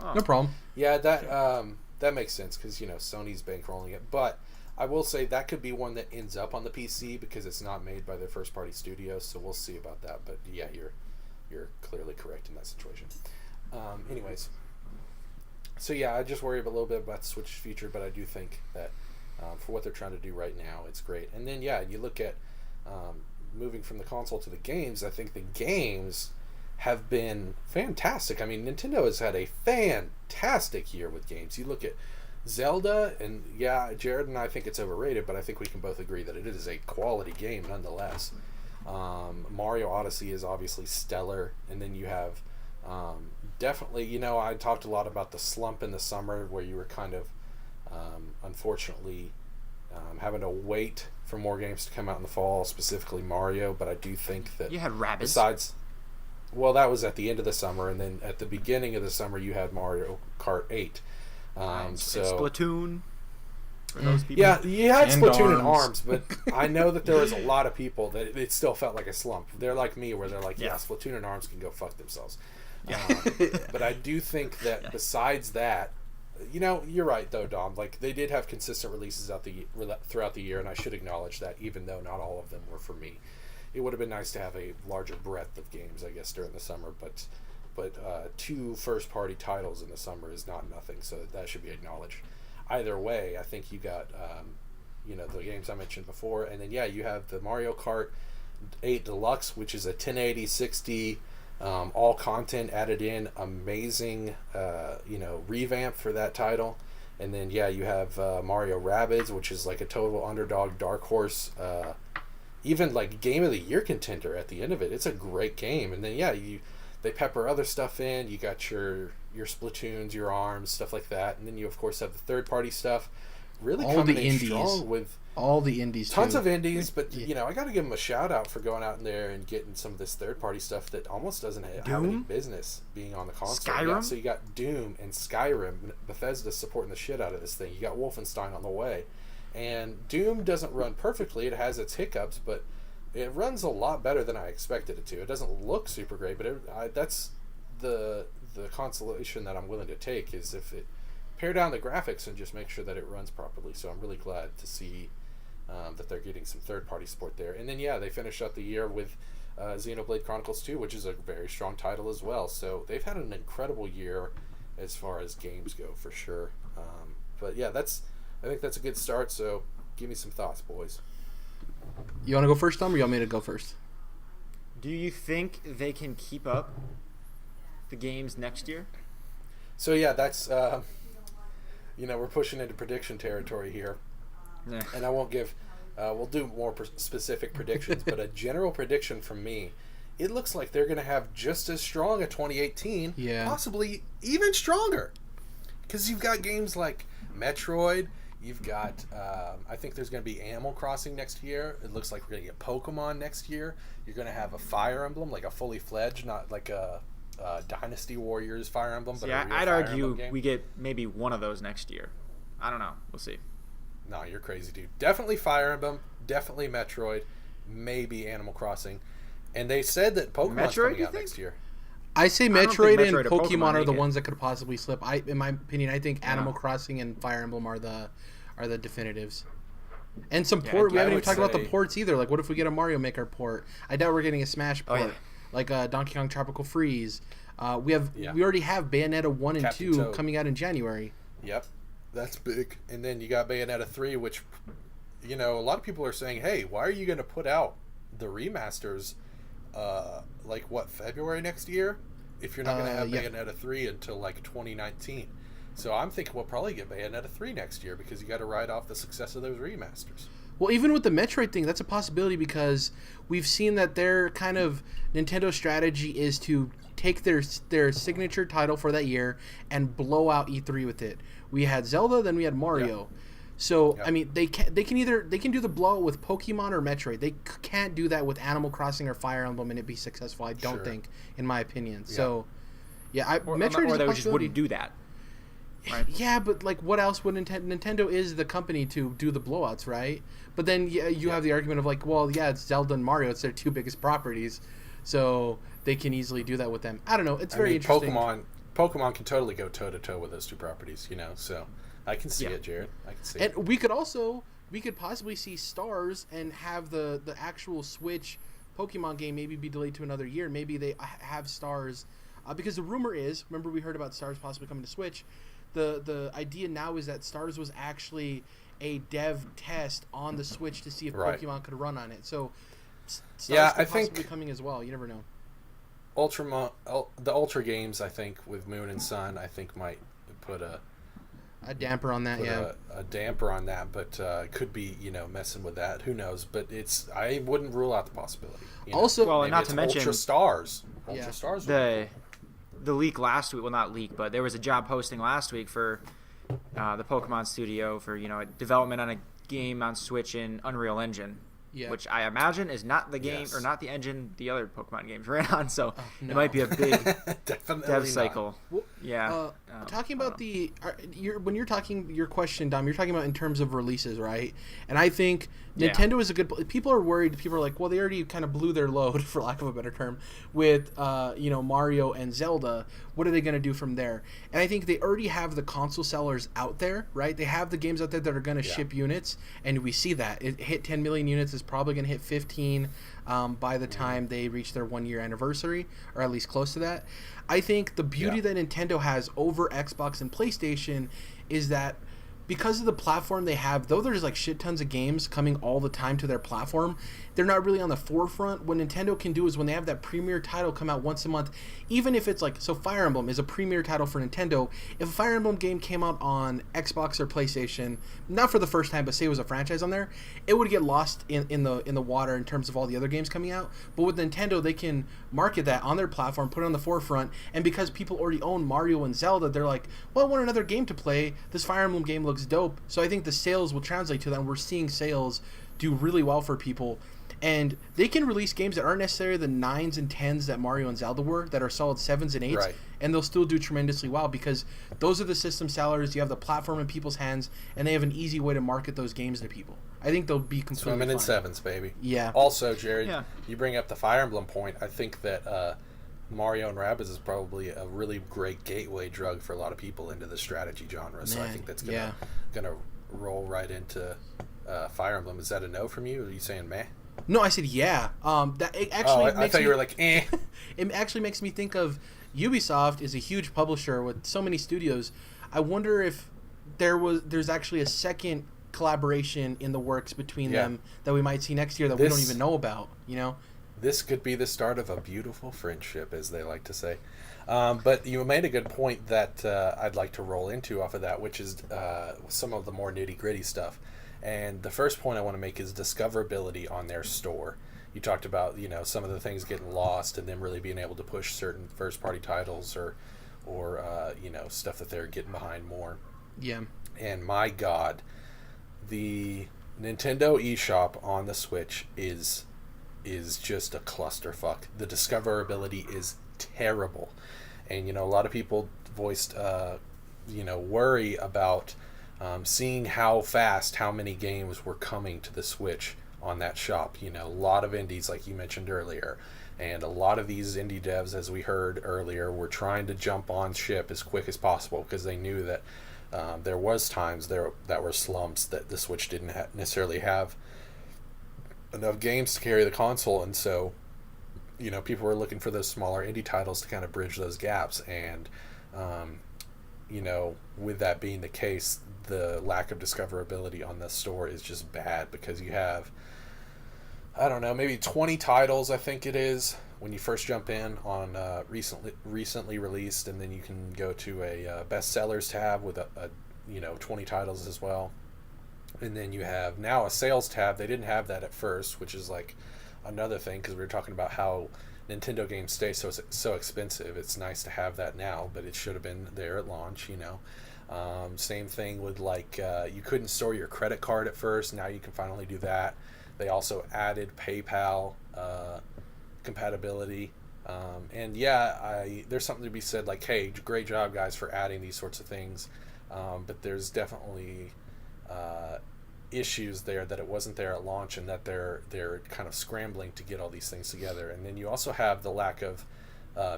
Oh. No problem. Yeah, that makes sense because Sony's bankrolling it, but I will say that could be one that ends up on the PC because it's not made by their first party studios, so we'll see about that. But yeah, you're clearly correct in that situation. Anyways, so yeah, I just worry a little bit about the Switch's future, but I do think that for what they're trying to do right now, it's great. And then yeah, you look at moving from the console to the games. I think the games have been fantastic. I mean, Nintendo has had a fantastic year with games. You look at Zelda, and yeah, Jared and I think it's overrated, but I think we can both agree that it is a quality game nonetheless. Mario Odyssey is obviously stellar, and then you have definitely, I talked a lot about the slump in the summer where you were kind of unfortunately having to wait for more games to come out in the fall, specifically Mario, but I do think that you had rabbits. Well, that was at the end of the summer, and then at the beginning of the summer you had Mario Kart 8. Splatoon for those people. Yeah, you had Splatoon and ARMS, but I know that there was a lot of people that it still felt like a slump. They're like me, where they're like, yeah, Splatoon and ARMS can go fuck themselves. Yeah. But I do think that besides that, you're right though, Dom. Like they did have consistent releases throughout the year, and I should acknowledge that, even though not all of them were for me. It would have been nice to have a larger breadth of games, I guess, during the summer, but 2 first-party titles in the summer is not nothing, so that should be acknowledged. Either way, I think you got, the games I mentioned before, and then, yeah, you have the Mario Kart 8 Deluxe, which is a 1080, 60, all content added in, amazing, revamp for that title. And then, yeah, you have Mario Rabbids, which is like a total underdog, dark horse, even like game of the year contender at the end of it. It's a great game. And then yeah, they pepper other stuff in. You got your Splatoons, your ARMS, stuff like that, and then you of course have the third party stuff. Really all coming in strong with all the indies. Tons of indies, but I got to give them a shout out for going out in there and getting some of this third party stuff that almost doesn't have any business being on the console. Skyrim? Yeah, so you got Doom and Skyrim. Bethesda supporting the shit out of this thing. You got Wolfenstein on the way. And Doom doesn't run perfectly. It has its hiccups, but it runs a lot better than I expected it to. It doesn't look super great, but that's the consolation that I'm willing to take, is if it pare down the graphics and just make sure that it runs properly. So I'm really glad to see that they're getting some third-party support there. And then, yeah, they finished out the year with Xenoblade Chronicles 2, which is a very strong title as well. So they've had an incredible year as far as games go, for sure. But, yeah, I think that's a good start, so give me some thoughts, boys. You want to go first, Tom, or you want me to go first? Do you think they can keep up the games next year? So, yeah, that's, we're pushing into prediction territory here. And I won't give, we'll do more specific predictions, but a general prediction from me, it looks like they're going to have just as strong a 2018, possibly even stronger. Because you've got games like Metroid. You've got, I think there's going to be Animal Crossing next year. It looks like we're going to get Pokemon next year. You're going to have a Fire Emblem, like a fully fledged, not like a Dynasty Warriors Fire Emblem. But I'd argue we get maybe one of those next year. I don't know. We'll see. No, you're crazy, dude. Definitely Fire Emblem. Definitely Metroid. Maybe Animal Crossing. And they said that Pokemon's coming out next year. I say Metroid and Pokemon are the ones that could possibly slip. In my opinion, I think Animal Crossing and Fire Emblem are the definitives. And some port. We haven't even talked about the ports either. Like, what if we get a Mario Maker port? I doubt we're getting a Smash port. Like Donkey Kong Tropical Freeze. We already have Bayonetta 1 and Captain 2 Toad. coming out in January. Yep, that's big. And then you got Bayonetta 3, which, a lot of people are saying, hey, why are you going to put out the remasters, February next year? If you're not going to have Bayonetta 3 until, 2019. So I'm thinking we'll probably get Bayonetta 3 next year because you got to ride off the success of those remasters. Well, even with the Metroid thing, that's a possibility because we've seen that their kind of Nintendo strategy is to take their signature title for that year and blow out E3 with it. We had Zelda, then we had Mario. Yeah. So I mean, they can do the blowout with Pokemon or Metroid. They can't do that with Animal Crossing or Fire Emblem and it be successful. I don't think, in my opinion. Yeah. So Metroid or is they a just wouldn't do that. Right. Yeah, but what else would Nintendo is the company to do the blowouts, right? But then you have the argument of it's Zelda and Mario. It's their two biggest properties, so they can easily do that with them. I don't know. It's very interesting. Pokemon can totally go toe to toe with those two properties, So I can see it, Jared. I can see it. And we could possibly see Stars and have the actual Switch Pokemon game maybe be delayed to another year. Maybe they have Stars because the rumor is, remember we heard about Stars possibly coming to Switch. The idea now is that Stars was actually a dev test on the Switch to see if Pokemon could run on it. So Stars could possibly be coming as well. You never know. The Ultra games, I think, with Moon and Sun, I think might put a damper on that. A damper on that, but could be messing with that. Who knows? But I wouldn't rule out the possibility. Also, well, not to mention Ultra Stars. The leak last week, well, not leak, but there was a job posting last week for the Pokemon Studio for development on a game on Switch in Unreal Engine, which I imagine is not the game or not the engine the other Pokemon games ran on. So it might be a big dev cycle. Well, talking about when you're talking your question, Dom, you're talking about in terms of releases, right? And I think Nintendo is a good. People are worried. People are like, well, they already kind of blew their load, for lack of a better term, with Mario and Zelda. What are they going to do from there? And I think they already have the console sellers out there, right? They have the games out there that are going to ship units, and we see that it hit 10 million units. Is probably going to hit 15 by the time they reach their 1 year anniversary, or at least close to that. I think the beauty that Nintendo has over Xbox and PlayStation is that because of the platform they have, though there's shit tons of games coming all the time to their platform, they're not really on the forefront. What Nintendo can do is when they have that premier title come out once a month, even if it's so Fire Emblem is a premier title for Nintendo. If a Fire Emblem game came out on Xbox or PlayStation, not for the first time, but say it was a franchise on there, it would get lost in the water in terms of all the other games coming out. But with Nintendo, they can market that on their platform, put it on the forefront, and because people already own Mario and Zelda, they're like, well, I want another game to play. This Fire Emblem game looks dope. So I think the sales will translate to that, and we're seeing sales do really well for people. And they can release games that aren't necessarily the 9s and 10s that Mario and Zelda were, that are solid 7s and 8s, and they'll still do tremendously well because those are the system sellers. You have the platform in people's hands, and they have an easy way to market those games to people. I think they'll be completely swimming in fine. 7s, baby. Yeah. Also, Jared, you bring up the Fire Emblem point. I think that Mario and Rabbids is probably a really great gateway drug for a lot of people into the strategy genre. So I think that's gonna roll right into Fire Emblem. Is that a no from you? Or are you saying meh? No, I said yeah. That it actually. I thought you were like, eh. It actually makes me think of Ubisoft is a huge publisher with so many studios. I wonder if there's actually a second collaboration in the works between them that we might see next year that we don't even know about. This could be the start of a beautiful friendship, as they like to say. But you made a good point that I'd like to roll into off of that, which is some of the more nitty-gritty stuff. And the first point I want to make is discoverability on their store. You talked about, some of the things getting lost and them really being able to push certain first-party titles or stuff that they're getting behind more. Yeah. And my God, the Nintendo eShop on the Switch is just a clusterfuck. The discoverability is terrible. And, a lot of people voiced, worry about seeing how many games were coming to the Switch on that shop. A lot of indies, like you mentioned earlier, and a lot of these indie devs, as we heard earlier, were trying to jump on ship as quick as possible because they knew that there was times that were slumps that the Switch didn't necessarily have enough games to carry the console, and so people were looking for those smaller indie titles to kind of bridge those gaps. And, with that being the case, the lack of discoverability on the store is just bad because you have, I don't know, maybe 20 titles, I think it is, when you first jump in on recently released, and then you can go to a bestsellers tab with a 20 titles as well. And then you have now a sales tab. They didn't have that at first, which is like another thing, because we were talking about how Nintendo games stay so expensive. It's nice to have that now, but it should have been there at launch. Same thing with you couldn't store your credit card at first. Now you can finally do that. They also added PayPal compatibility. There's something to be said like, hey, great job guys for adding these sorts of things. But there's definitely issues there that it wasn't there at launch, and that they're kind of scrambling to get all these things together. And then you also have the lack of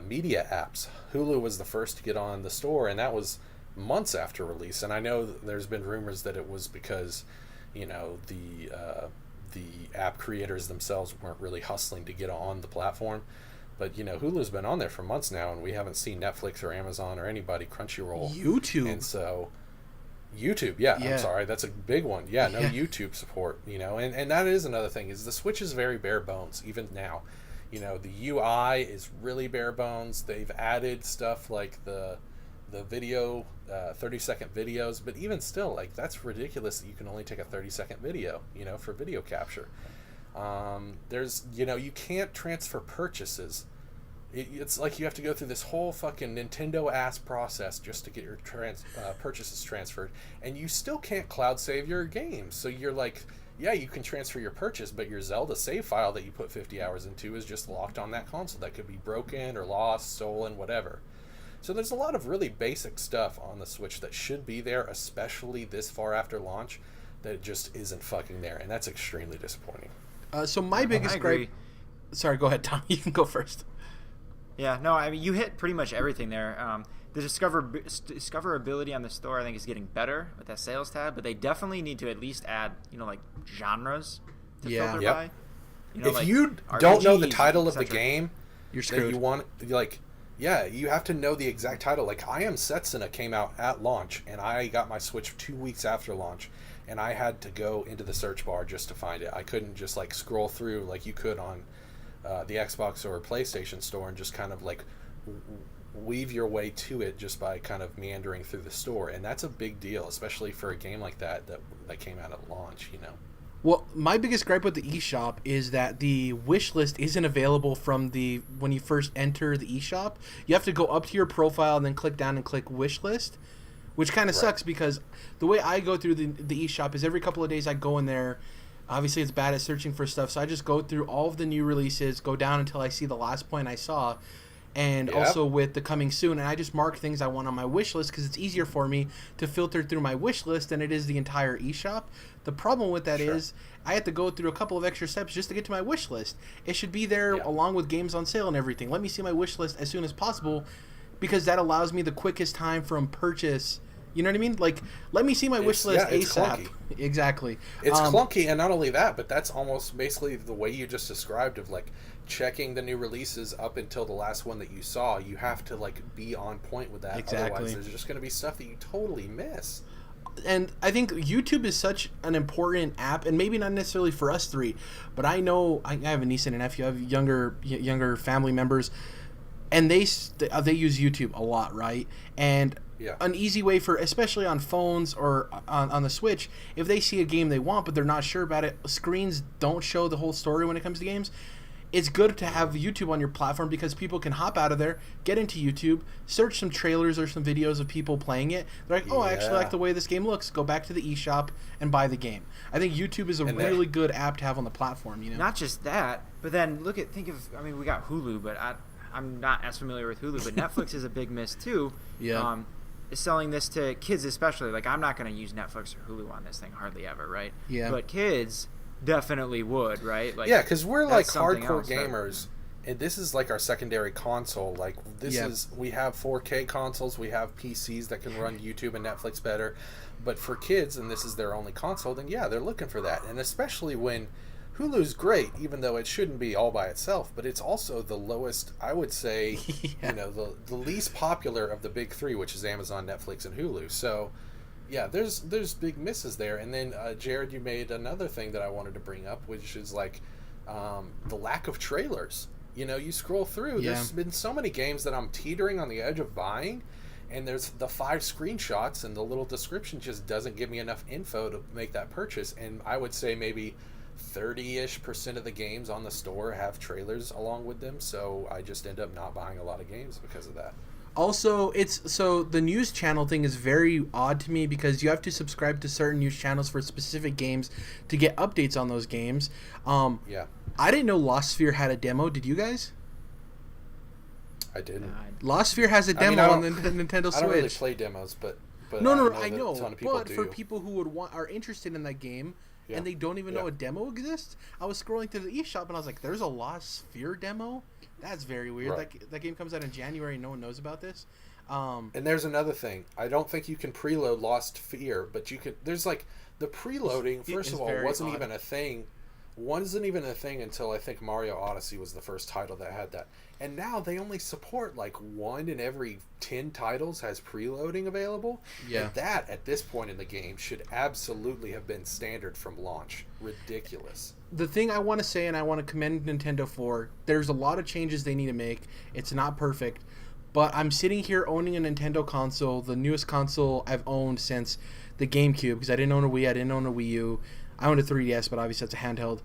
media apps. Hulu was the first to get on the store, and that was months after release. And I know there's been rumors that it was because the app creators themselves weren't really hustling to get on the platform. But Hulu's been on there for months now, and we haven't seen Netflix or Amazon or anybody, Crunchyroll, YouTube. And so YouTube, yeah, I'm sorry, that's a big one. No YouTube support, and that is another thing, is the Switch is very bare bones even now. The UI is really bare bones. They've added stuff like the video 30-second videos, but even still, like, that's ridiculous that you can only take a 30-second video for video capture. There's you can't transfer purchases. It's like you have to go through this whole fucking Nintendo ass process just to get your purchases transferred, and you still can't cloud save your games. So you're like, yeah, you can transfer your purchase, but your Zelda save file that you put 50 hours into is just locked on that console. That could be broken or lost, stolen, whatever. So there's a lot of really basic stuff on the Switch that should be there, especially this far after launch, that just isn't fucking there, and that's extremely disappointing. So my biggest gripe... Sorry, go ahead, Tom. You can go first. Yeah, no, I mean, you hit pretty much everything there. The discoverability on the store, I think, is getting better with that sales tab, but they definitely need to at least add, genres to filter by. If you don't know the title of the game, you're screwed. That you want, you have to know the exact title. Like, I Am Setsuna came out at launch, and I got my Switch 2 weeks after launch, and I had to go into the search bar just to find it. I couldn't just, scroll through like you could on the Xbox or PlayStation store and just kind of weave your way to it just by kind of meandering through the store. And that's a big deal, especially for a game like that came out at launch. Well, my biggest gripe with the eShop is that the wish list isn't available from when you first enter the eShop. You have to go up to your profile and then click down and click wish list, which kind of sucks, because the way I go through the eShop is every couple of days I go in there. Obviously, it's bad at searching for stuff, so I just go through all of the new releases, go down until I see the last point I saw, and also with the coming soon, and I just mark things I want on my wish list because it's easier for me to filter through my wish list than it is the entire eShop. The problem with that is I have to go through a couple of extra steps just to get to my wish list. It should be there along with games on sale and everything. Let me see my wish list as soon as possible, because that allows me the quickest time from purchase. You know what I mean? Like, let me see my wish list ASAP. Clunky. Exactly. It's clunky, and not only that, but that's almost basically the way you just described of checking the new releases up until the last one that you saw. You have to be on point with that. Exactly. Otherwise, there's just going to be stuff that you totally miss. And I think YouTube is such an important app, and maybe not necessarily for us three, but I know I have a niece and a nephew. I have younger family members, and they use YouTube a lot, right? And an easy way for, especially on phones or on the Switch, if they see a game they want but they're not sure about it, screens don't show the whole story when it comes to games. It's good to have YouTube on your platform because people can hop out of there, get into YouTube, search some trailers or some videos of people playing it. They're like, I actually like the way this game looks. Go back to the eShop and buy the game. I think YouTube is a really good app to have on the platform. Not just that, but then we got Hulu, but I'm not as familiar with Hulu, but Netflix is a big miss too. Yeah. Is selling this to kids especially. I'm not going to use Netflix or Hulu on this thing hardly ever, right? Yeah. But kids definitely would, right? Because we're hardcore gamers, and this is our secondary console. We have 4K consoles, we have PCs that can run YouTube and Netflix better. But for kids, and this is their only console, then they're looking for that. And especially when Hulu's great, even though it shouldn't be all by itself, but it's also the lowest, I would say, Yeah. the least popular of the big three, which is Amazon, Netflix, and Hulu. So, yeah, there's big misses there. And then, Jared, you made another thing that I wanted to bring up, which is like the lack of trailers. You scroll through, there's been so many games that I'm teetering on the edge of buying, and there's the 5 screenshots, and the little description just doesn't give me enough info to make that purchase. And I would say maybe 30-ish% of the games on the store have trailers along with them, so I just end up not buying a lot of games because of that. Also, the news channel thing is very odd to me because you have to subscribe to certain news channels for specific games to get updates on those games. Yeah. I didn't know Lost Sphere had a demo. Did you guys? I didn't. Lost Sphere has a demo on the Nintendo Switch. I don't really play demos, but no, I know I a ton know. of people But do. for people who are interested in that game and they don't even know a demo exists, I was scrolling through the eShop and I was like, "There's a Lost Sphere demo? That's very weird." Right. That game comes out in January and no one knows about this. And there's another thing. I don't think you can preload Lost Sphere, but you could. There's like the preloading. First of all, wasn't even a thing. Wasn't even a thing until I think Mario Odyssey was the first title that had that. And now they only support like 1 in every 10 titles has preloading available. Yeah. And that, at this point in the game, should absolutely have been standard from launch. Ridiculous. The thing I want to say, and I want to commend Nintendo for, there's a lot of changes they need to make. It's not perfect. But I'm sitting here owning a Nintendo console, the newest console I've owned since the GameCube, because I didn't own a Wii, I didn't own a Wii U. I owned a 3DS, but obviously it's a handheld.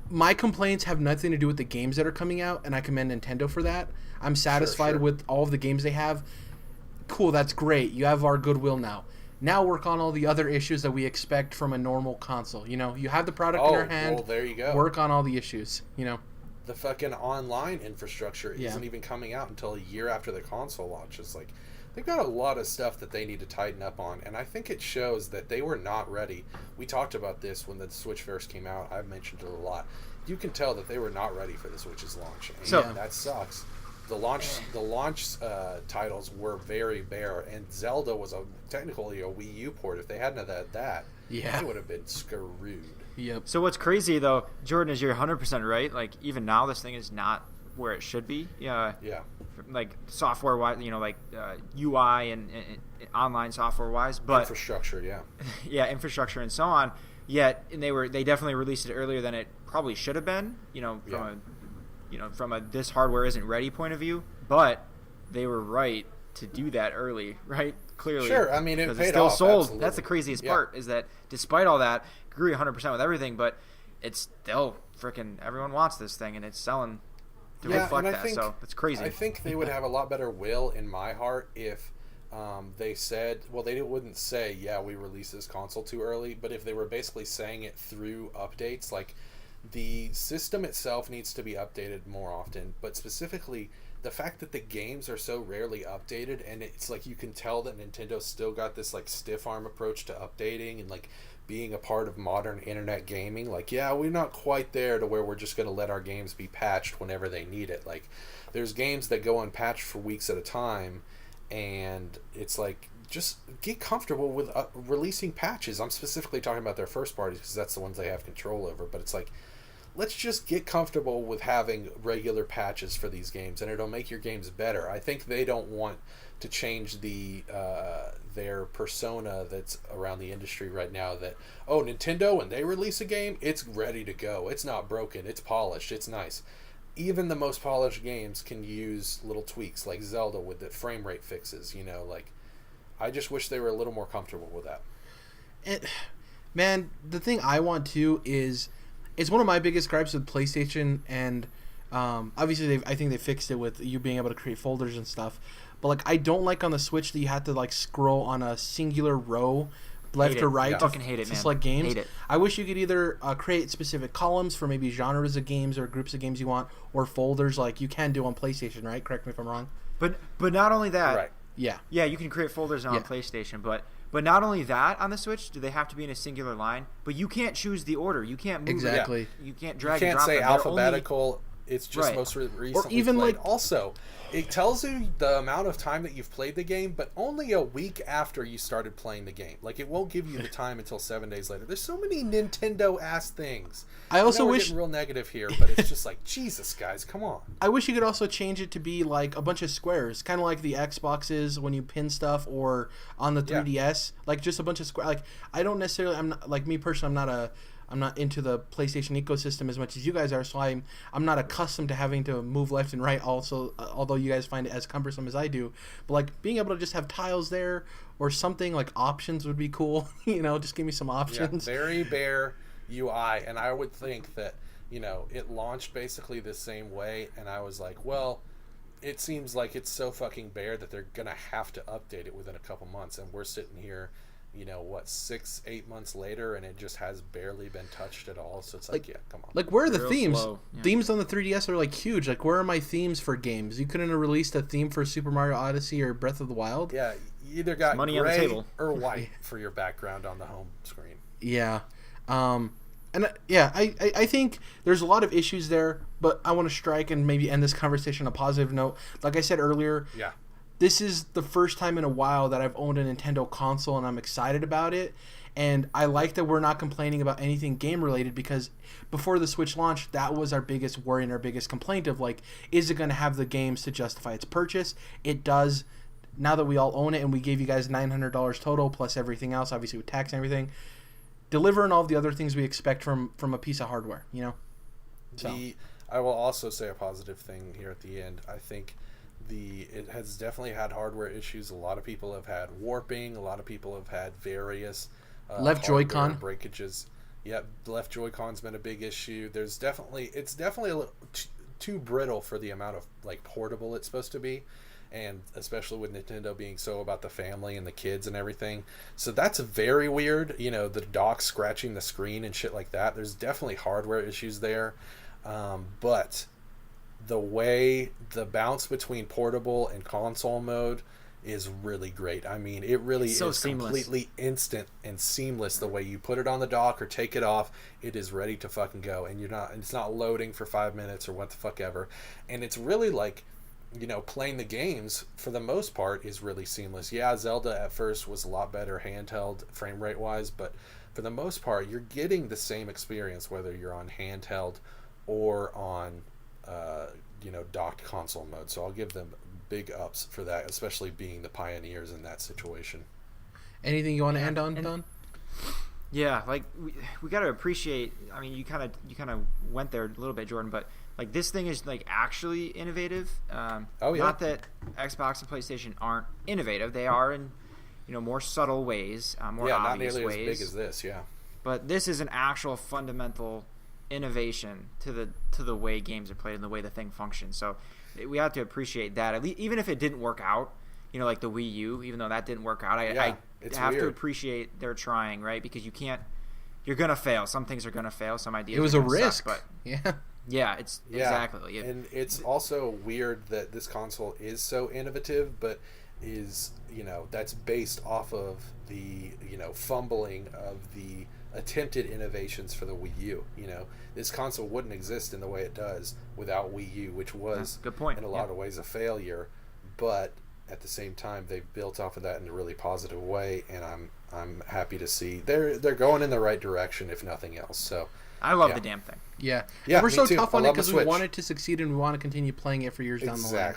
My complaints have nothing to do with the games that are coming out, and I commend Nintendo for that. I'm satisfied with all of the games they have. Cool, that's great. You have our goodwill now. Now work on all the other issues that we expect from a normal console. You have the product in your hand. Well, there you go. Work on all the issues, The fucking online infrastructure isn't even coming out until a year after the console launches. Like, they've got a lot of stuff that they need to tighten up on, and I think it shows that they were not ready. We talked about this when the Switch first came out. I've mentioned it a lot. You can tell that they were not ready for the Switch's launch, and that sucks. The launch titles were very bare, and Zelda was technically a Wii U port. If they hadn't had that, they would have been screwed. Yep. So what's crazy though, Jordan, is you're 100% right. Like even now, this thing is not where it should be. Yeah. Like software wise, like UI and online software wise, but infrastructure, infrastructure and so on. Yet, and they definitely released it earlier than it probably should have been. From a this hardware isn't ready point of view, but they were right to do that early, right? Clearly, sure. I mean, it paid still off. Sold. Absolutely. That's the craziest part is that despite all that, agree 100% with everything, but it's still freaking everyone wants this thing and it's selling to reflect that. So it's crazy. I think they would have a lot better will in my heart if they said, well, they wouldn't say, we released this console too early, but if they were basically saying it through updates, like the system itself needs to be updated more often, but specifically the fact that the games are so rarely updated, and it's like you can tell that Nintendo's still got this like stiff arm approach to updating and like being a part of modern internet gaming. Like, we're not quite there to where we're just going to let our games be patched whenever they need it. Like, there's games that go unpatched for weeks at a time, and it's like, just get comfortable with releasing patches. I'm specifically talking about their first parties because that's the ones they have control over, but it's like, let's just get comfortable with having regular patches for these games, and it'll make your games better. I think they don't want to change their persona that's around the industry right now, that, Nintendo, when they release a game, it's ready to go. It's not broken. It's polished. It's nice. Even the most polished games can use little tweaks, like Zelda with the frame rate fixes, I just wish they were a little more comfortable with that. Man, the thing I want to is, it's one of my biggest gripes with PlayStation, and obviously I think they fixed it with you being able to create folders and stuff. But like, I don't like on the Switch that you have to like scroll on a singular row, left or right, fucking hate it, man. select games. Hate it. I wish you could either create specific columns for maybe genres of games or groups of games you want, or folders like you can do on PlayStation, right? Correct me if I'm wrong. But not only that, right? Yeah, you can create folders on PlayStation, but not only that, on the Switch, do they have to be in a singular line? But you can't choose the order. You can't move exactly. You can't drag. You and can't drop say them. alphabetical. it's just Right. most recently Or even played. like Also, it tells you the amount of time that you've played the game, but only a week after you started playing the game. Like, it won't give you the time until 7 days later. There's so many Nintendo ass things. I also know we're wish getting real negative here, but it's just like, Jesus, guys, come on. I wish you could also change it to be like a bunch of squares, kind of like the Xboxes when you pin stuff, or on the 3DS, like just a bunch of squares. Like, I don't necessarily, I'm not, like, me personally, I'm not into the PlayStation ecosystem as much as you guys are, so I'm not accustomed to having to move left and right. Also, although you guys find it as cumbersome as I do, but like being able to just have tiles there or something like options would be cool. Just give me some options. Yeah, very bare UI, and I would think that it launched basically the same way, and I was like, well, it seems like it's so fucking bare that they're gonna have to update it within a couple months, and we're sitting here 6-8 months later, and it just has barely been touched at all. So it's like, yeah, come on. Like, where are the Real themes? slow, yeah. Themes on the 3DS are like huge. Like, where are my themes for games? You couldn't have released a theme for Super Mario Odyssey or Breath of the Wild? Yeah, you either got money on the gray table. or white for your background on the home screen. Yeah. I think there's a lot of issues there, but I want to strike and maybe end this conversation on a positive note. Like I said earlier, Yeah. this is the first time in a while that I've owned a Nintendo console, and I'm excited about it. And I like that we're not complaining about anything game related, because before the Switch launch, that was our biggest worry and our biggest complaint of, like, is it going to have the games to justify its purchase? It does. Now that we all own it, and we gave you guys $900 total plus everything else, obviously with tax and everything, delivering all of the other things we expect from a piece of hardware, So. I will also say a positive thing here at the end. I think it has definitely had hardware issues. A lot of people have had warping. A lot of people have had various Left Joy-Con breakages. Yep, left Joy-Con's been a big issue. It's definitely a little too brittle for the amount of like portable it's supposed to be, and especially with Nintendo being so about the family and the kids and everything. So that's very weird. The dock scratching the screen and shit like that. There's definitely hardware issues there, but the way the bounce between portable and console mode is really great. I mean, it really so is seamless. completely instant and seamless. The way you put it on the dock or take it off, it is ready to fucking go, and it's not loading for 5 minutes or what the fuck ever. And it's really like, playing the games for the most part is really seamless. Yeah, Zelda at first was a lot better handheld frame rate wise, but for the most part, you're getting the same experience whether you're on handheld or on docked console mode. So I'll give them big ups for that, especially being the pioneers in that situation. Anything you want to end on, Don? Yeah, like we got to appreciate. I mean, you kind of went there a little bit, Jordan, but like this thing is like actually innovative. Oh yeah. Not that Xbox and PlayStation aren't innovative; they are in more subtle ways, more obvious not nearly ways. as big as this. Yeah. But this is an actual fundamental innovation to the way games are played and the way the thing functions. So we have to appreciate that. At least, even if it didn't work out, like the Wii U, even though that didn't work out, I have to appreciate they're trying, right? Because you're gonna fail. Some things are gonna fail. Some ideas. It was a risk, but yeah, it's exactly. And it's also weird that this console is so innovative, but is that's based off of the fumbling of the attempted innovations for the Wii U. This console wouldn't exist in the way it does without Wii U, which was good point. in a lot of ways a failure, but at the same time they've built off of that in a really positive way, and I'm happy to see they're going in the right direction, if nothing else. So I love the damn thing. Yeah. Yeah, We're me so too. tough I on it love the because we Switch. want it to succeed and we want to continue playing it for years down the line.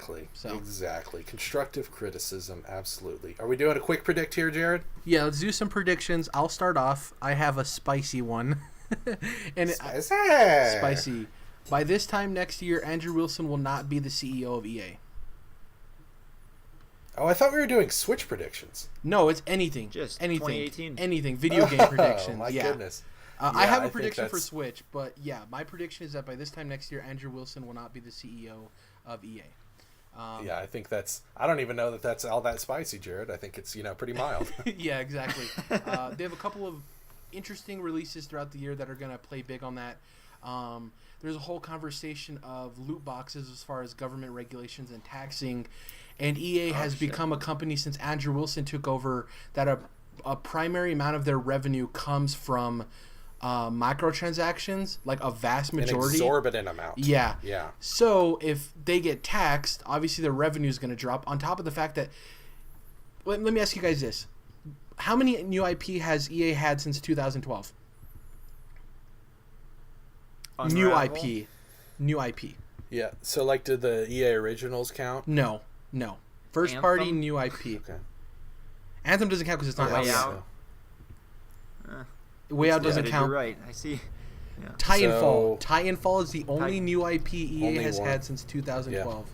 Exactly. Constructive criticism, absolutely. Are we doing a quick predict here, Jared? Yeah, let's do some predictions. I'll start off. I have a spicy one. Spicy. By this time next year, Andrew Wilson will not be the CEO of EA. Oh, I thought we were doing Switch predictions. No, it's anything. Just anything. 2018. Anything. Video game predictions. Oh, my yeah. goodness. I have a think prediction for that's- Switch, but yeah, my prediction is that by this time next year, Andrew Wilson will not be the CEO of EA. Yeah, I think I don't even know that that's all that spicy, Jared. I think it's, pretty mild. Yeah, exactly. They have a couple of interesting releases throughout the year that are going to play big on that. There's a whole conversation of loot boxes as far as government regulations and taxing, and EA has become a company since Andrew Wilson took over that a primary amount of their revenue comes from microtransactions, like a vast majority. An exorbitant amount. Yeah. Yeah. So if they get taxed, obviously their revenue is going to drop. On top of the fact that, let me ask you guys this: how many new IP has EA had since 2012? Unravel? New IP. Yeah. So like, did the EA originals count? No. First party new IP. Okay. Anthem doesn't count because it's not Way out yet. Out. Way Out doesn't count. You're right. I see. Yeah. Titanfall is the only new IP EA Only has one. had since 2012.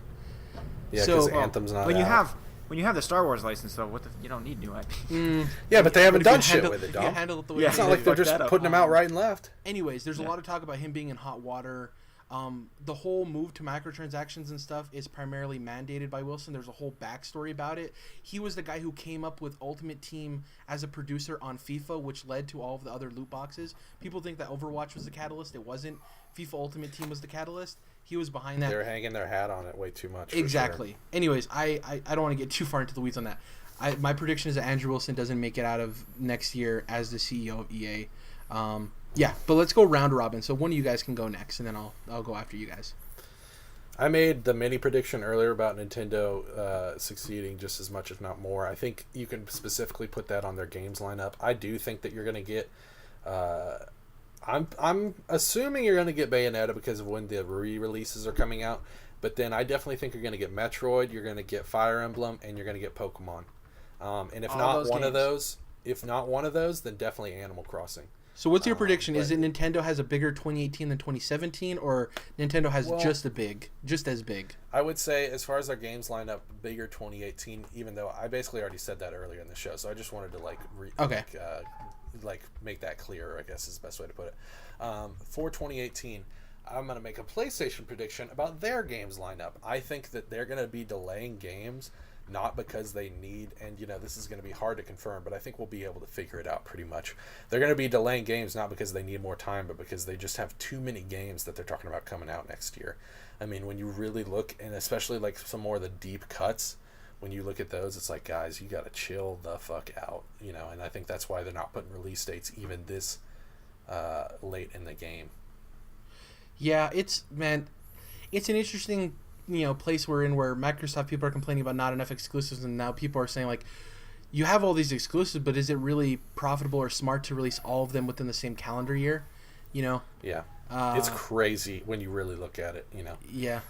Yeah, So- because Well, Anthem's not When you out. have the Star Wars license though, you don't need new IP. Yeah, but they haven't But if you done shit handle- with it, if you dog. handle it the way Yeah. It's they not do. like they're Fuck just that up. putting them out right and left. Anyways, there's a Yeah. lot of talk about him being in hot water. The whole move to microtransactions and stuff is primarily mandated by Wilson. There's a whole backstory about it. He was the guy who came up with Ultimate Team as a producer on FIFA, which led to all of the other loot boxes. People think that Overwatch was the catalyst. It wasn't. FIFA Ultimate Team was the catalyst. He was behind that. They're hanging their hat on it way too much. for Exactly. sure. Anyways, I don't want to get too far into the weeds on that. My prediction is that Andrew Wilson doesn't make it out of next year as the CEO of EA. Yeah, but let's go round robin. So one of you guys can go next, and then I'll go after you guys. I made the mini prediction earlier about Nintendo succeeding just as much, if not more. I think you can specifically put that on their games lineup. I do think that you're going to get. I'm assuming you're going to get Bayonetta because of when the re-releases are coming out. But then I definitely think you're going to get Metroid, you're going to get Fire Emblem, and you're going to get Pokemon. And if All not those one of games. those, then definitely Animal Crossing. So what's your prediction? Is but- it Nintendo has a bigger 2018 than 2017, or Nintendo has Well- just as big? I would say, as far as their games lineup, bigger 2018. Even though I basically already said that earlier in the show, so I just wanted to Okay. make that clear. I guess is the best way to put it. For 2018, I'm gonna make a PlayStation prediction about their games lineup. I think that they're gonna be delaying games. Not because they need, and this is going to be hard to confirm, but I think we'll be able to figure it out pretty much. They're going to be delaying games not because they need more time, but because they just have too many games that they're talking about coming out next year. I mean, when you really look, and especially like some more of the deep cuts, when you look at those, it's like, guys, you got to chill the fuck out, and I think that's why they're not putting release dates even this late in the game. Yeah, it's an interesting place we're in where Microsoft people are complaining about not enough exclusives, and now people are saying like, you have all these exclusives, but is it really profitable or smart to release all of them within the same calendar year? Yeah, it's crazy when you really look at it. Yeah,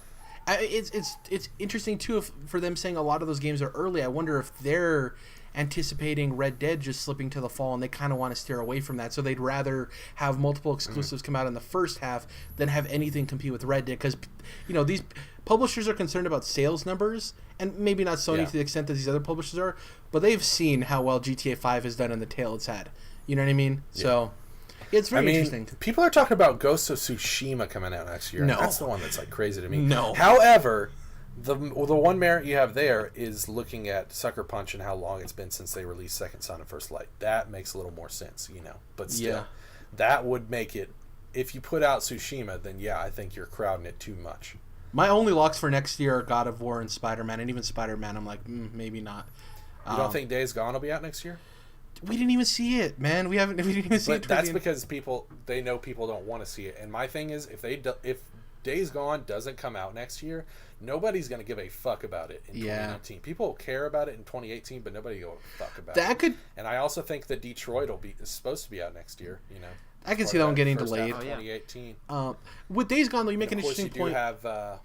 it's interesting too for them saying a lot of those games are early. I wonder if they're anticipating Red Dead just slipping to the fall, and they kind of want to steer away from that. So they'd rather have multiple exclusives come out in the first half than have anything compete with Red Dead, because these publishers are concerned about sales numbers, and maybe not Sony to the extent that these other publishers are, but they've seen how well GTA 5 has done in the tail it's had. You know what I mean? Yeah. So it's very interesting. People are talking about Ghost of Tsushima coming out next year. No. That's the one that's like crazy to me. No. However, the one merit you have there is looking at Sucker Punch and how long it's been since they released Second Son and First Light. That makes a little more sense, But still, that would make it. If you put out Tsushima, then I think you're crowding it too much. My only locks for next year are God of War and Spider-Man, and even Spider-Man, I'm like, maybe not. You don't think Days Gone will be out next year? We didn't even see it, man. We didn't even see it. But that's because they know people don't want to see it. And my thing is, if Days Gone doesn't come out next year, nobody's going to give a fuck about it in 2019. People care about it in 2018, but nobody will fuck about it. And I also think that Detroit is supposed to be out next year. I can see that one getting delayed. 2018. With Days Gone, though, you make an Of course, interesting you do point. have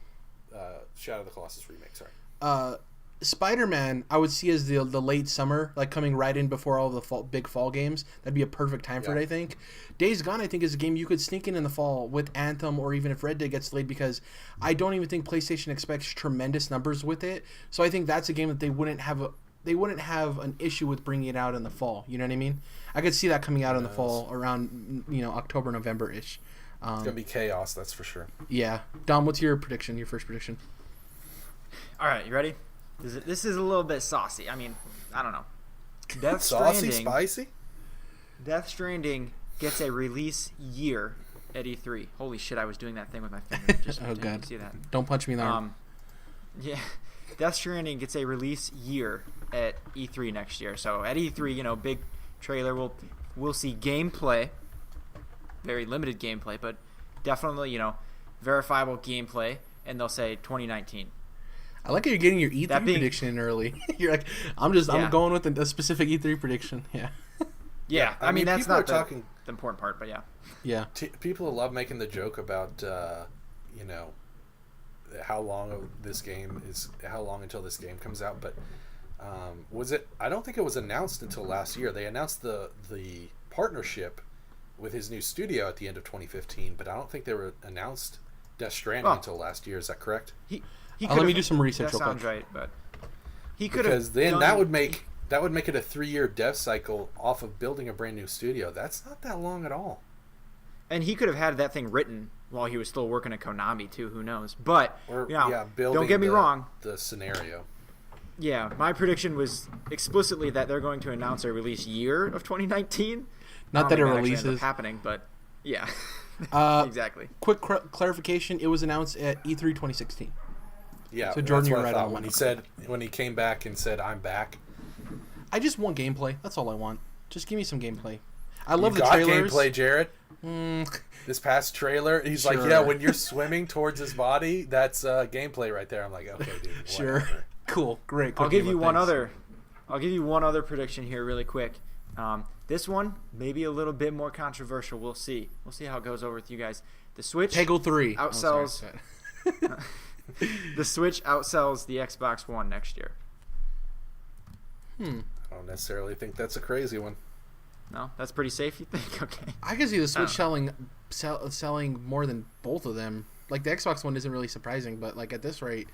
Shadow of the Colossus remake. Sorry. Spider-Man, I would see as the late summer, like coming right in before all the big fall games. That'd be a perfect time for it, I think. Days Gone, I think, is a game you could sneak in the fall with Anthem, or even if Red Dead gets delayed, because I don't even think PlayStation expects tremendous numbers with it. So I think that's a game that they wouldn't have an issue with bringing it out in the fall. You know what I mean? I could see that coming out in the fall around October, November-ish. It's gonna be chaos, that's for sure. Yeah, Dom, what's your prediction? Your first prediction? All right, you ready? This is a little bit saucy. I mean, I don't know. Spicy? Death Stranding gets a release year at E3. Holy shit! I was doing that thing with my finger. Just oh god! See that? Don't punch me in the arm. Yeah, Death Stranding gets a release year at E3 next year. So at E3, big trailer. We'll see gameplay. very limited gameplay, but definitely, verifiable gameplay, and they'll say 2019. I like how you're getting your E3 prediction in early. You're like, I'm going with a specific E3 prediction. Yeah. Yeah, I mean that's not the important part, but yeah. Yeah. People love making the joke about how long until this game comes out, but I don't think it was announced until last year. They announced the partnership with his new studio at the end of 2015, but I don't think they were announced Death Stranding until last year. Is that correct? Let me do some research. That sounds right, but he could have, because then that would make it a 3-year dev cycle off of building a brand new studio. That's not that long at all. And he could have had that thing written while he was still working at Konami too. Who knows? But building don't get me wrong. The scenario. Yeah, my prediction was explicitly that they're going to announce a release year of 2019. Not that it releases happening, but yeah, exactly. Quick clarification: it was announced at E3 2016. Yeah, so Jordan, you're right on when he came back and said, "I'm back." I just want gameplay. That's all I want. Just give me some gameplay. I love the trailers. Gameplay, Jared. This past trailer, he's like, "Yeah, when you're swimming towards his body, that's gameplay right there." I'm like, "Okay, dude." Sure. Cool. Great. I'll give you one other prediction here, really quick. This one maybe a little bit more controversial. We'll see. We'll see how it goes over with you guys. The Switch Peggle 3 outsells. The Switch outsells the Xbox One next year. I don't necessarily think that's a crazy one. No, that's pretty safe. You think? Okay. I can see the Switch selling more than both of them. Like the Xbox One isn't really surprising, but like at this rate,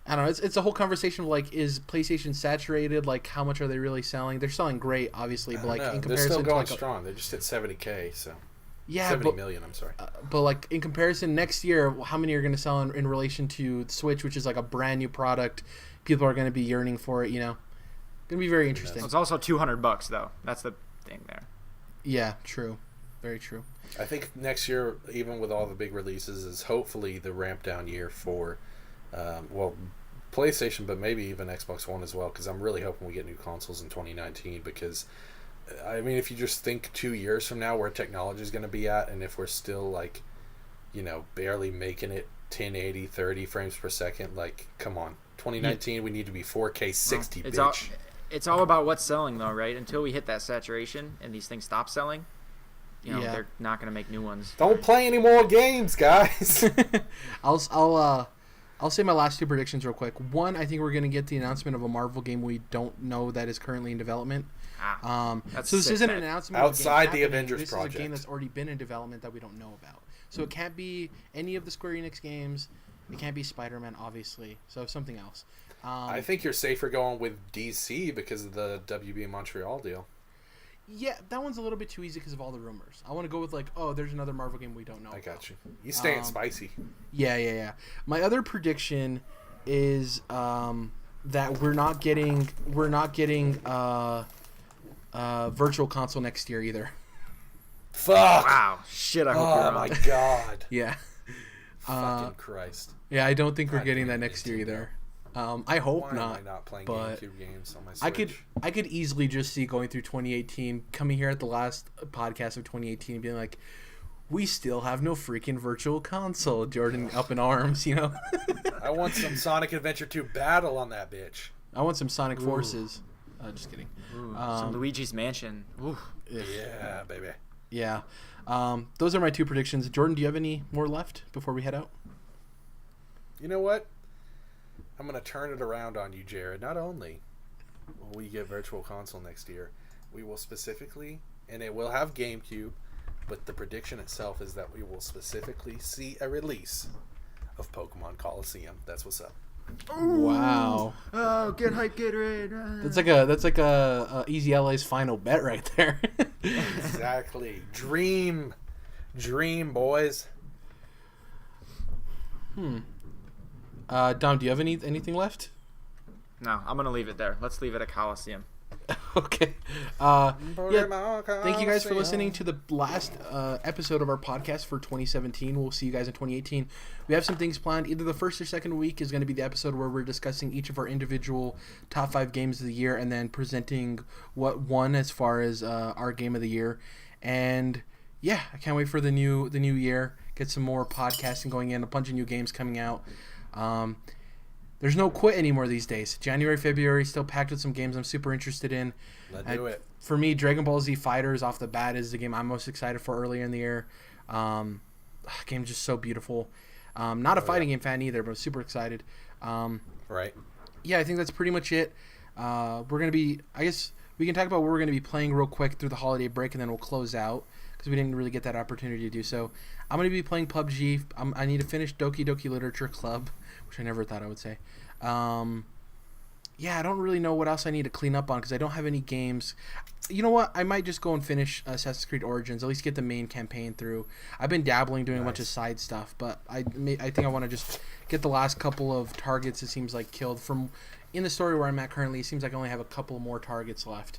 I don't know. It's a whole conversation of like, is PlayStation saturated? Like, how much are they really selling? They're selling great, obviously, but like in comparison, they're still going to like strong. They just hit 70K, so 70 million. I'm sorry, but like in comparison, next year, how many are going to sell in relation to Switch, which is like a brand new product? People are going to be yearning for it. Going to be very interesting. It's also $200 though. That's the thing there. Yeah, true, very true. I think next year, even with all the big releases, is hopefully the ramp down year for. PlayStation, but maybe even Xbox One as well, because I'm really hoping we get new consoles in 2019, because I mean, if you just think 2 years from now where technology is going to be at, and if we're still like, barely making it 1080 30 frames per second, like, come on, 2019 we need to be 4K 60, bitch. It's all about what's selling though, right? Until we hit that saturation and these things stop selling, they're not going to make new ones. Don't play any more games, guys. I'll say my last two predictions real quick. One, I think we're going to get the announcement of a Marvel game we don't know that is currently in development. So this isn't an announcement outside of a the game Avengers project. This is a game that's already been in development that we don't know about. So it can't be any of the Square Enix games. It can't be Spider-Man, obviously. So something else. I think you're safer going with DC because of the WB Montreal deal. Yeah, that one's a little bit too easy because of all the rumors. I want to go with like, there's another Marvel game we don't know. I got you. You staying spicy. Yeah. My other prediction is that we're not getting Virtual Console next year either. Fuck. Wow. Shit. I hope you're wrong. Oh my god. Yeah. Fucking Christ. Yeah, I don't think we're getting that next year either. I hope Why not. am I not playing but GameCube games on my Switch? I could easily just see going through 2018, coming here at the last podcast of 2018, and being like, we still have no freaking Virtual Console. Jordan up in arms, I want some Sonic Adventure 2 Battle on that bitch. I want some Sonic Forces. Just kidding. Some Luigi's Mansion. Ooh. Yeah, baby. Yeah. Those are my two predictions. Jordan, do you have any more left before we head out? You know what? I'm going to turn it around on you, Jared. Not only will we get Virtual Console next year, we will specifically, and it will have GameCube, but the prediction itself is that we will specifically see a release of Pokemon Coliseum. That's what's up. Ooh. Wow. Oh, get hype, Gatorade. That's like a Easy LA's final bet right there. Exactly. Dream, boys. Dom, do you have anything left? No, I'm gonna leave it there. Let's leave it at Coliseum. Okay. Thank you guys for listening to the last episode of our podcast for 2017. We'll see you guys in 2018. We have some things planned. Either the first or second week is going to be the episode where we're discussing each of our individual top 5 games of the year and then presenting what won as far as our game of the year. And yeah, I can't wait for the new year. Get some more podcasting going in. A bunch of new games coming out. There's no quit anymore these days. January, February, still packed with some games I'm super interested in. Let's do it. For me, Dragon Ball Z Fighters off the bat is the game I'm most excited for earlier in the year. Game's just so beautiful. Not a fighting game fan either, but super excited. Right. Yeah, I think that's pretty much it. We're going to be, I guess we can talk about what we're going to be playing real quick through the holiday break, and then we'll close out because we didn't really get that opportunity to do so. I'm going to be playing PUBG. I need to finish Doki Doki Literature Club, which I never thought I would say. Yeah, I don't really know what else I need to clean up on because I don't have any games. You know what? I might just go and finish Assassin's Creed Origins, at least get the main campaign through. I've been dabbling, doing a bunch of side stuff, but I think I want to just get the last couple of targets, it seems like, killed. From in the story where I'm at currently, it seems like I only have a couple more targets left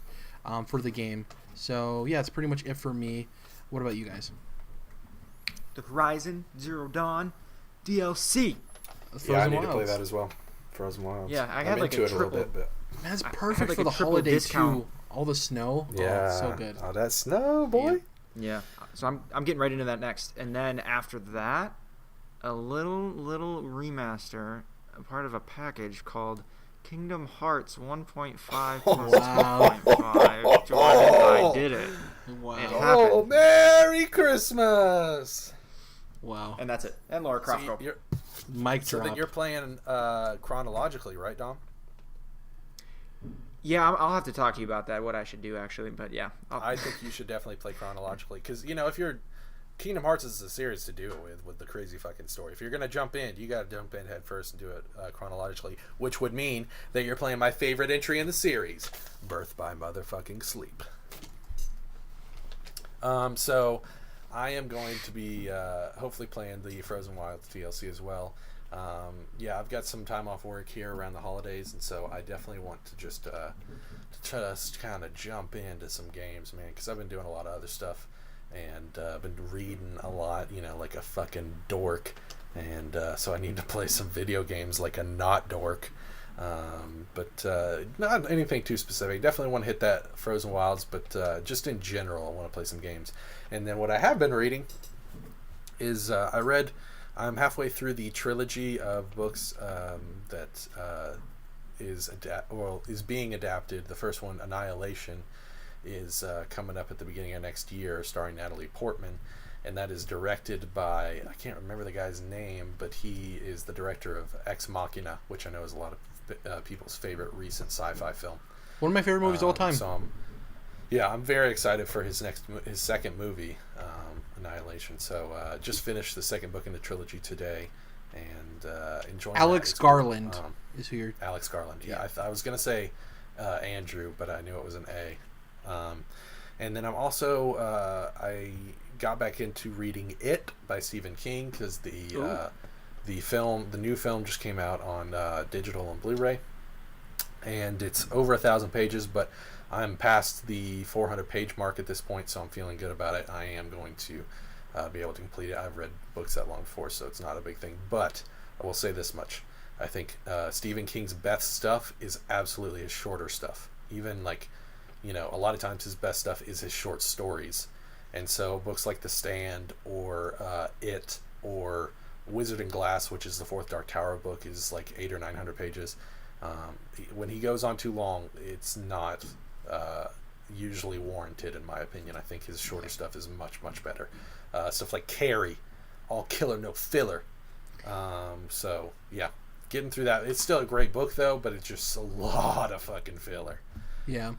for the game. So, yeah, that's pretty much it for me. What about you guys? The Horizon Zero Dawn DLC. Yeah, I need to play that as well. Frozen Wilds. Yeah, I I'm had like into a it triple. a little bit, but Man, it's perfect like for a the triple holidays discount. too. All the snow. yeah, Oh, so good. Oh, that snow, boy. Yeah. So I'm getting right into that next, and then after that, a little remaster, a part of a package called Kingdom Hearts 1.5 plus Wow. 2.5. Jordan, I did it. Wow. It Oh, happened. Merry Christmas! Wow. And that's it. And Laura Croft. So you're, Mic so drop. then you're playing chronologically, right, Dom? Yeah, I'll have to talk to you about that. What I should do actually, but yeah. I think you should definitely play chronologically because if you're Kingdom Hearts is a series to do it with the crazy fucking story. If you're gonna jump in, you gotta jump in head first and do it chronologically, which would mean that you're playing my favorite entry in the series, Birth by Motherfucking Sleep. So I am going to be hopefully playing the Frozen Wilds DLC as well. Yeah, I've got some time off work here around the holidays, and so I definitely want to just kind of jump into some games, man, because I've been doing a lot of other stuff, and been reading a lot, like a fucking dork, and so I need to play some video games like a not dork, but not anything too specific. Definitely want to hit that Frozen Wilds, but just in general, I want to play some games. And then what I have been reading is I'm halfway through the trilogy of books that is being adapted. The first one, Annihilation, is coming up at the beginning of next year, starring Natalie Portman, and that is directed by, I can't remember the guy's name, but he is the director of Ex Machina, which I know is a lot of people's favorite recent sci-fi film. One of my favorite movies of all time. So I'm very excited for his second movie, Annihilation. So just finished the second book in the trilogy today, and enjoying Alex that. Garland is who you're. Alex Garland. Yeah, I was gonna say Andrew, but I knew it was an A. And then I'm also I got back into reading It by Stephen King because the new film just came out on digital and Blu-ray, and it's over 1,000 pages, but I'm past the 400-page mark at this point, so I'm feeling good about it. I am going to be able to complete it. I've read books that long before, so it's not a big thing. But I will say this much. I think Stephen King's best stuff is absolutely his shorter stuff. Even a lot of times his best stuff is his short stories. And so books like The Stand or It or Wizard and Glass, which is the fourth Dark Tower book, is like 800 or 900 pages. When he goes on too long, it's not usually warranted, in my opinion. I think his shorter stuff is much, much better. Stuff like Carrie, all killer, no filler. So, yeah, getting through that. It's still a great book, though, but it's just a lot of fucking filler. Yeah.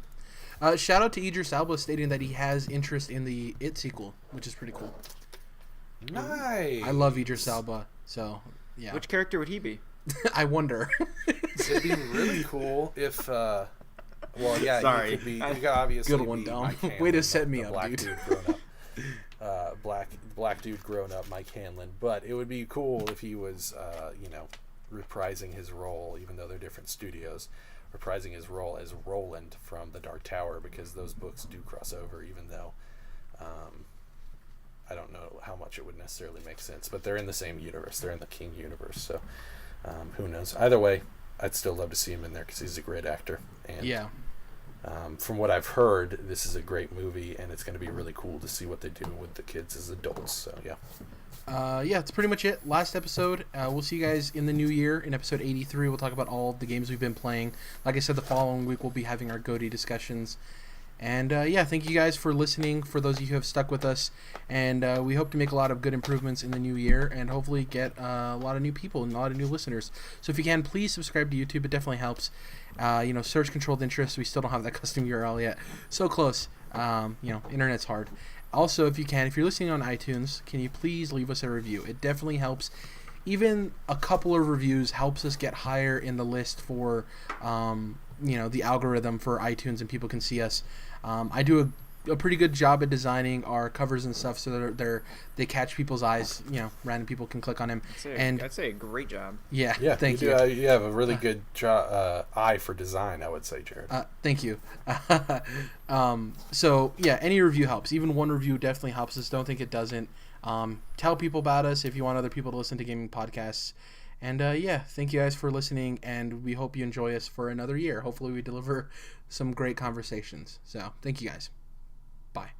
Shout out to Idris Elba stating that he has interest in the It sequel, which is pretty cool. Nice. I love Idris Elba, so yeah. Which character would he be? I wonder. It'd be really cool if Sorry. you could be, you could obviously Good one, be Dom. Mike Hanlon, Way to set me the up, black dude. dude grown up. Black dude grown up, Mike Hanlon. But it would be cool if he was reprising his role, even though they're different studios, reprising his role as Roland from the Dark Tower, because those books do cross over, even though I don't know how much it would necessarily make sense, but they're in the same universe. They're in the King universe, so who knows? Either way, I'd still love to see him in there because he's a great actor. And Yeah. From what I've heard, this is a great movie, and it's going to be really cool to see what they do with the kids as adults. So yeah. Yeah, that's pretty much it. Last episode. We'll see you guys in the new year in episode 83. We'll talk about all the games we've been playing. Like I said, the following week we'll be having our GOTY discussions. And yeah, thank you guys for listening, for those of you who have stuck with us. And we hope to make a lot of good improvements in the new year and hopefully get a lot of new people and a lot of new listeners. So if you can, please subscribe to YouTube. It definitely helps. Search controlled interest. We still don't have that custom URL yet. So close. Internet's hard. Also, if you're listening on iTunes, can you please leave us a review? It definitely helps. Even a couple of reviews helps us get higher in the list for, the algorithm for iTunes, and people can see us. I do a pretty good job at designing our covers and stuff so that they catch people's eyes. Random people can click on them. I'd say a great job. Yeah, thank you. You have a really good eye for design, I would say, Jared. Thank you. So yeah, any review helps. Even one review definitely helps us. Don't think it doesn't. Tell people about us if you want other people to listen to gaming podcasts. And thank you guys for listening, and we hope you enjoy us for another year. Hopefully we deliver some great conversations. So thank you guys. Bye.